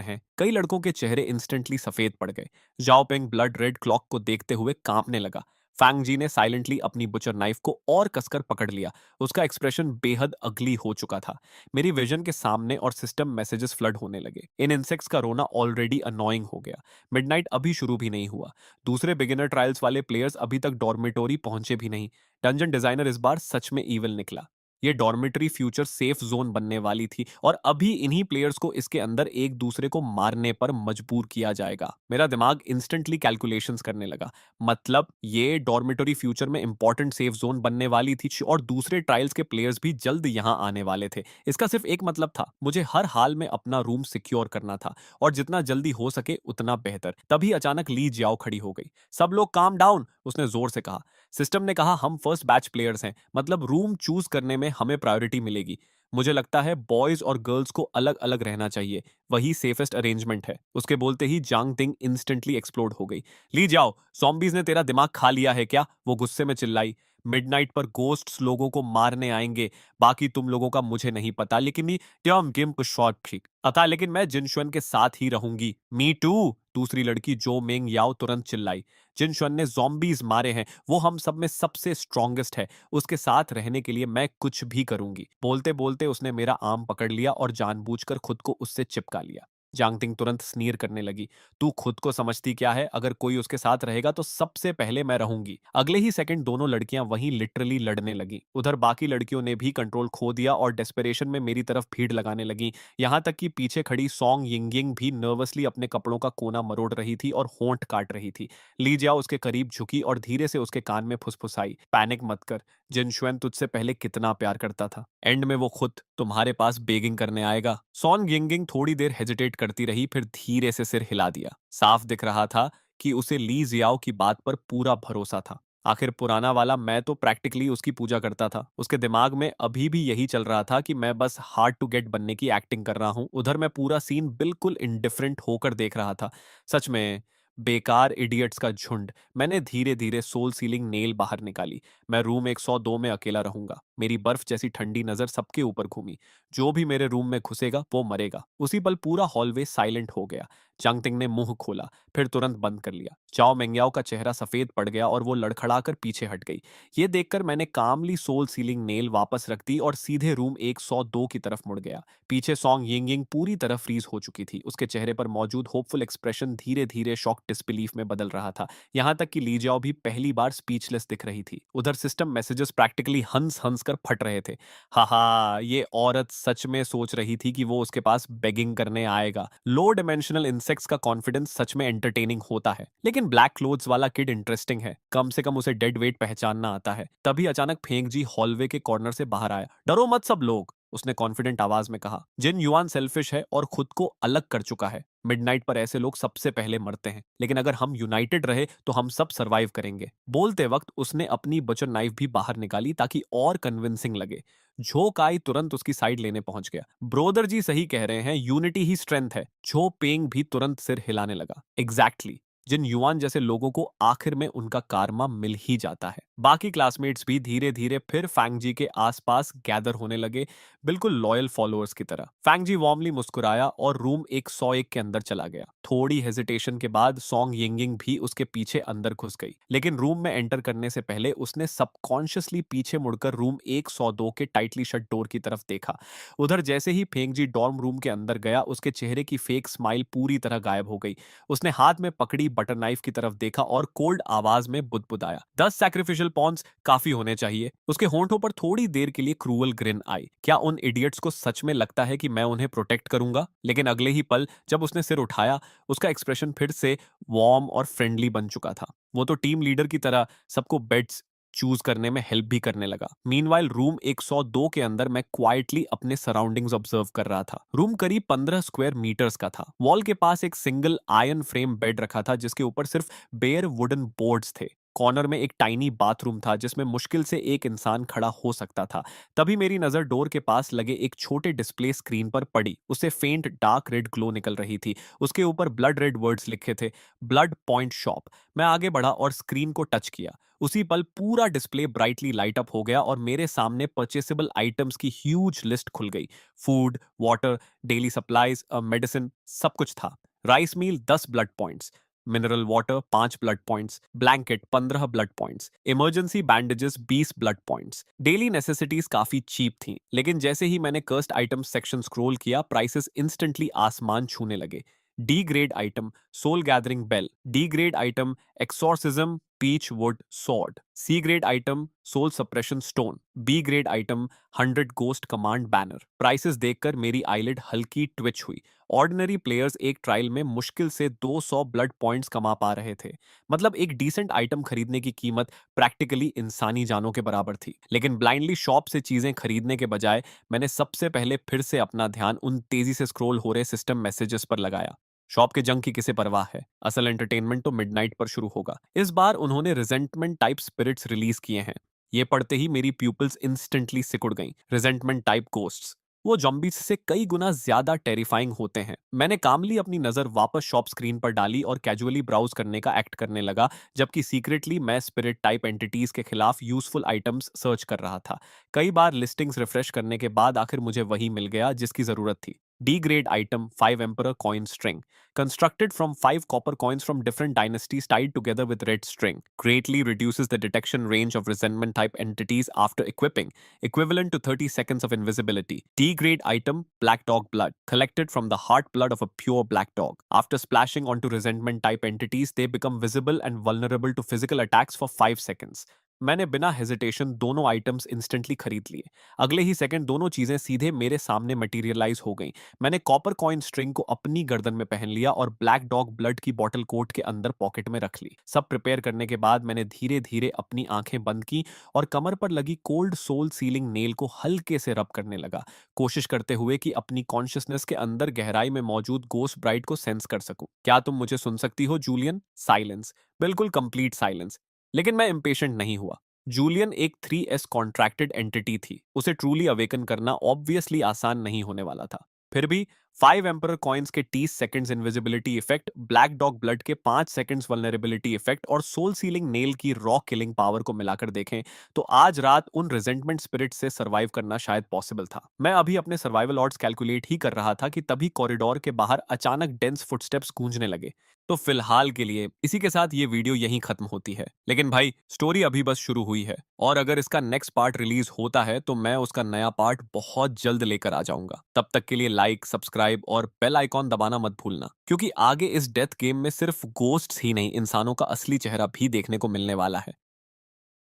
हैं। कई लड़कों के चेहरे इंस्टेंटली सफेद पड़ गए। जाओ पेंग ब्लड रेड क्लॉक को देखते हुए कांपने लगा। फैंग जी ने साइलेंटली अपनी बुचर नाइफ को और कसकर पकड़ लिया। उसका एक्सप्रेशन बेहद अगली हो चुका था। मेरी विजन के सामने और सिस्टम मैसेजेस फ्लड होने लगे। इन इंसेक्ट्स का रोना ऑलरेडी अनोइंग हो गया। मिडनाइट अभी शुरू भी नहीं हुआ। दूसरे बिगिनर ट्रायल्स वाले प्लेयर्स अभी तक डॉर्मेटोरी पहुंचे भी नहीं। डंजन डिजाइनर इस बार सच में ईविल निकला। ये डॉर्मेटरी फ्यूचर सेफ जोन बनने वाली थी और अभी इन्हीं प्लेयर्स को इसके अंदर एक दूसरे को मारने पर मजबूर किया जाएगा। मेरा दिमाग इंस्टेंटली कैलकुलेशंस करने लगा। मतलब ये डॉर्मेटरी फ्यूचर में इंपॉर्टेंट सेफ जोन बनने वाली थी और दूसरे ट्रायल्स के प्लेयर्स भी जल्द यहां आने वाले थे। इसका सिर्फ एक मतलब था, मुझे हर हाल में अपना रूम सिक्योर करना था और जितना जल्दी हो सके उतना बेहतर। तभी अचानक ली जियाओ खड़ी हो गई। सब लोग काम डाउन, उसने जोर से कहा। सिस्टम ने कहा हम फर्स्ट बैच प्लेयर्स हैं, मतलब रूम चूज करने में हमें प्रायोरिटी मिलेगी। मुझे लगता है बॉयज और गर्ल्स को अलग अलग रहना चाहिए, वही सेफेस्ट अरेंजमेंट है। उसके बोलते ही जांग तिंग इंस्टेंटली एक्सप्लोड हो गई। ली जाओ, ज़ॉम्बीज़ ने तेरा दिमाग खा लिया है क्या? वो गुस्से में चिल्लाई। मिडनाइट पर गोस्ट्स लोगों को मारने आएंगे। बाकी तुम लोगों का मुझे नहीं पता, लेकिन ये ट्याम गेम को शॉर्ट ठीक अता, लेकिन मैं जिनशुन के साथ ही रहूंगी। मी टू, दूसरी लड़की जो मेंग याओ तुरंत चिल्लाई। जिनशुन ने ज़ॉम्बीज़ मारे हैं, वो हम सब में सबसे स्ट्रॉन्गेस्ट है। उसके साथ रहने के लिए मैं कुछ भी करूंगी। बोलते बोलते उसने मेरा आर्म पकड़ लिया और जानबूझकर खुद को उससे चिपका लिया। जांगटिंग तुरंत स्नीर करने लगी। तू खुद को समझती क्या है? अगर कोई उसके साथ रहेगा तो सबसे पहले मैं रहूंगी। अगले ही सेकंड दोनों लड़कियां वहीं लिटरली लड़ने लगी। उधर बाकी लड़कियों ने भी कंट्रोल खो दिया और डेस्परेशन में मेरी तरफ भीड़ लगाने लगी। यहां तक कि पीछे खड़ी सॉन्ग यिंगिंग भी नर्वसली अपने कपड़ों का कोना मरोड़ रही थी और होंठ काट रही थी। ली जियाओ उसके करीब झुकी और धीरे से उसके कान में फुसफुसाई, पैनिक मत कर, जिनशुएन तुझसे पहले कितना प्यार करता था। एंड में वो खुद तुम्हारे पास बेगिंग करने आएगा। सॉन्ग यिंगिंग थोड़ी देर हेजिटेट करती रही, फिर धीरे से सिर हिला दिया। साफ दिख रहा था कि उसे ली जियाओ की बात पर पूरा भरोसा था। आखिर पुराना वाला मैं तो प्रैक्टिकली उसकी पूजा करता था। उसके दिमाग में अभी भी यही चल रहा था कि मैं बस हार्ड टू गेट बनने की एक्टिंग कर रहा हूँ। उधर मैं पूरा सीन बिल्कुल इंडिफरेंट होकर देख रहा था। सच में बेकार इडियट्स का झुंड। मैंने धीरे धीरे सोल सीलिंग नेल बाहर निकाली। मैं रूम 102 में अकेला रहूंगा। मेरी बर्फ जैसी ठंडी नजर सबके ऊपर घूमी। जो भी मेरे रूम में घुसेगा वो मरेगा। उसी पल पूरा हॉलवे साइलेंट हो गया। चांगतिंग ने मुंह खोला, फिर तुरंत बंद कर लिया। चाओ मेंग्याओ का चेहरा सफेद पड़ गया और वो लड़खड़ाकर पीछे हट गई। ये देखकर मैंने कामली सोल सीलिंग नेल वापस रख दी और सीधे रूम 102 की तरफ मुड़ गया। पीछे सॉन्ग यिंग पूरी तरह फ्रीज हो चुकी थी। उसके चेहरे पर मौजूद होपफुल एक्सप्रेशन धीरे धीरे शॉक डिसबिलीफ में बदल रहा था। यहाँ तक कि ली जाओ भी पहली बार स्पीचलेस दिख रही थी। उधर सिस्टम मैसेजेस प्रैक्टिकली हंस हंस कर फट रहे थे। हाहा, ये औरत सच में सोच रही थी कि वो उसके पास बेगिंग करने आएगा। लो डिमेंशनल इंसेक्ट्स का कॉन्फिडेंस सच में एंटरटेनिंग होता है, लेकिन ब्लैक क्लोथ्स वाला किड इंटरेस्टिंग है। कम से कम उसे डेड वेट पहचानना आता है। तभी अचानक फेंग जी हॉलवे के कॉर्नर से बाहर आया। डरो मत सब लोग, उसने कॉन्फिडेंट आवाज में कहा। जिन युआन सेल्फिश है और खुद को अलग कर चुका है। मिडनाइट पर ऐसे लोग सबसे पहले मरते हैं, लेकिन अगर हम यूनाइटेड रहे तो हम सब सरवाइव करेंगे। बोलते वक्त उसने अपनी बचर नाइफ भी बाहर निकाली ताकि और कन्विंसिंग लगे। झो काई तुरंत उसकी साइड लेने पहुंच गया। ब्रोदर जी सही कह रहे हैं, यूनिटी ही स्ट्रेंथ है। झो पेंग भी तुरंत सिर हिलाने लगा। एग्जैक्टली, जिन युआन जैसे लोगों को आखिर में उनका कारमा मिल ही जाता है। बाकी क्लासमेट्स भी धीरे धीरे फिर फैंग जी के आसपास गैदर होने लगे, बिल्कुल लॉयल फॉलोअर्स की तरह। फैंग जी वार्मली मुस्कुराया और रूम 101 के अंदर चला गया। थोड़ी हेजिटेशन के बाद सॉन्ग यिंगिंग भी उसके पीछे अंदर घुस गई, लेकिन रूम में एंटर करने से पहले उसने सबकॉन्शियसली पीछे मुड़कर रूम 102 के टाइटली शट डोर की तरफ देखा। उधर जैसे ही फेंग जी डॉर्म रूम के अंदर गया, उसके चेहरे की फेक स्माइल पूरी तरह गायब हो गई। उसने हाथ में पकड़ी बटर नाइफ की तरफ देखा और कोल्ड आवाज में बुदबुदाया, 10 सैक्रिफिशियल पॉन्स काफी होने चाहिए। उसके होंठों पर थोड़ी देर के लिए क्रूअल ग्रिन आई। क्या उन इडियट्स को सच में लगता है कि मैं उन्हें प्रोटेक्ट करूंगा? लेकिन अगले ही पल जब उसने सिर उठाया, उसका एक्सप्रेशन फिर से वार्म और फ्रेंडली बन चुका था। वो तो टीम लीडर की तरह सबको बेड्स चूज करने में हेल्प भी करने लगा। मीनवाइल रूम 102 के अंदर मैं क्वाइटली अपने सराउंडिंग्स ऑब्जर्व कर रहा था। रूम करीब 15 स्क्वायर मीटर्स का था। वॉल के पास एक सिंगल आयरन फ्रेम बेड रखा था जिसके ऊपर सिर्फ बेयर वुडन बोर्ड्स थे। कॉर्नर में एक टाइनी बाथरूम था जिसमें मुश्किल से एक इंसान खड़ा हो सकता था। तभी मेरी नजर डोर के पास लगे एक छोटे डिस्प्ले स्क्रीन पर पड़ी। उससे फेंट डार्क रेड ग्लो निकल रही थी। उसके ऊपर ब्लड रेड वर्ड्स लिखे थे, ब्लड पॉइंट शॉप। मैं आगे बढ़ा और स्क्रीन को टच किया। उसी पल पूरा डिस्प्ले ब्राइटली लाइट अप हो गया और मेरे सामने परचेसेबल आइटम्स की ह्यूज लिस्ट खुल गई। Food, water, daily supplies, medicine, सब कुछ था। Rice meal 10 blood points, mineral water 5 blood points, blanket 15 blood points, emergency bandages 20 blood points. Daily necessities काफी चीप थी, लेकिन जैसे ही मैंने कर्स्ट आइटम्स सेक्शन स्क्रॉल किया, प्राइसेस इंस्टेंटली आसमान छूने लगे। D grade item soul gathering bell, D grade item exorcism peach wood sword, सी grade item soul suppression stone, B grade item 100 ghost command banner. Prices देखकर मेरी eyelid हल्की Twitch हुई। Ordinary players एक trial में मुश्किल से 200 ब्लड पॉइंट्स कमा पा रहे थे। मतलब एक डिसेंट आइटम खरीदने की कीमत प्रैक्टिकली इंसानी जानों के बराबर थी। लेकिन ब्लाइंडली शॉप से चीजें खरीदने के बजाय मैंने सबसे पहले फिर से अपना ध्यान उन तेजी से स्क्रॉल हो रहे सिस्टम मैसेजेस पर लगाया। शॉप के जंग की किसे परवाह है, असल एंटरटेनमेंट तो मिडनाइट पर शुरू होगा। इस बार उन्होंने रिजेंटमेंट टाइप स्पिरिट्स रिलीज किए हैं। ये पढ़ते ही मेरी प्यूपिल्स इंस्टेंटली सिकुड़ गईं। रिजेंटमेंट टाइप गोस्ट्स, वो जॉम्बीज से कई गुना ज्यादा टेरिफाइंग होते हैं। मैंने कामली अपनी नजर वापस शॉप स्क्रीन पर डाली और कैजुअली ब्राउज करने का एक्ट करने लगा, जबकि सीक्रेटली मैं स्पिरिट टाइप एंटिटीज के खिलाफ यूजफुल आइटम्स सर्च कर रहा था। कई बार लिस्टिंग्स रिफ्रेश करने के बाद आखिर मुझे वही मिल गया जिसकी जरूरत थी। D grade item 5 Emperor coin string. Constructed from 5 copper coins from different dynasties tied together with red string. Greatly reduces the detection range of resentment type entities after equipping, equivalent to 30 seconds of invisibility. D grade item Black Dog Blood. Collected from the heart blood of a pure black dog. After splashing onto resentment type entities, they become visible and vulnerable to physical attacks for 5 seconds. मैंने बिना hesitation दोनों items instantly खरीद लिए। अगले ही second दोनों चीजें सीधे मेरे सामने मटेरियलाइज हो गईं। मैंने कॉपर कॉइन स्ट्रिंग को अपनी गर्दन में पहन लिया और ब्लैक डॉग ब्लड की बॉटल कोट के अंदर पॉकेट में रख ली। सब प्रिपेयर करने के बाद मैंने धीरे धीरे अपनी आंखें बंद की और कमर पर लगी कोल्ड सोल सीलिंग नेल को हल्के से रब करने लगा, कोशिश करते हुए कि अपनी कॉन्शियसनेस के अंदर गहराई में मौजूद गोस्ट ब्राइट को सेंस कर सकूं। क्या तुम मुझे सुन सकती हो जूलियन? साइलेंस। बिल्कुल कंप्लीट साइलेंस। लेकिन मैं इम्पेशेंट नहीं हुआ। जूलियन एक 3S कॉन्ट्रैक्टेड एंटिटी थी। उसे ट्रूली अवेकन करना ऑब्वियसली आसान नहीं होने वाला था। फिर भी 5 एम्परर कॉइन्स के 30 seconds invisibility effect, black dog blood के 5 सेकंड्स वल्नरेबिलिटी इफेक्ट और सोल सीलिंग नेल की रॉ किलिंग पावर को मिलाकर देखें तो आज रात उन रिजेंटमेंट स्पिरिट से सर्वाइव करना शायद पॉसिबल था। मैं अभी अपने सर्वाइवल ऑड्स कैलकुलेट ही कर रहा था कि तभी कॉरिडोर के बाहर अचानक डेंस फुटस्टेप्स गूंजने लगे। तो फिलहाल के लिए इसी के साथ ये वीडियो यहीं खत्म होती है। लेकिन भाई, स्टोरी अभी बस शुरू हुई है और अगर इसका नेक्स्ट पार्ट रिलीज होता है तो मैं उसका नया पार्ट बहुत जल्द लेकर आ जाऊंगा। तब तक के लिए लाइक, सब्सक्राइब और बेल आइकॉन दबाना मत भूलना, क्योंकि आगे इस डेथ गेम में सिर्फ गोस्ट्स ही नहीं, इंसानों का असली चेहरा भी देखने को मिलने वाला है।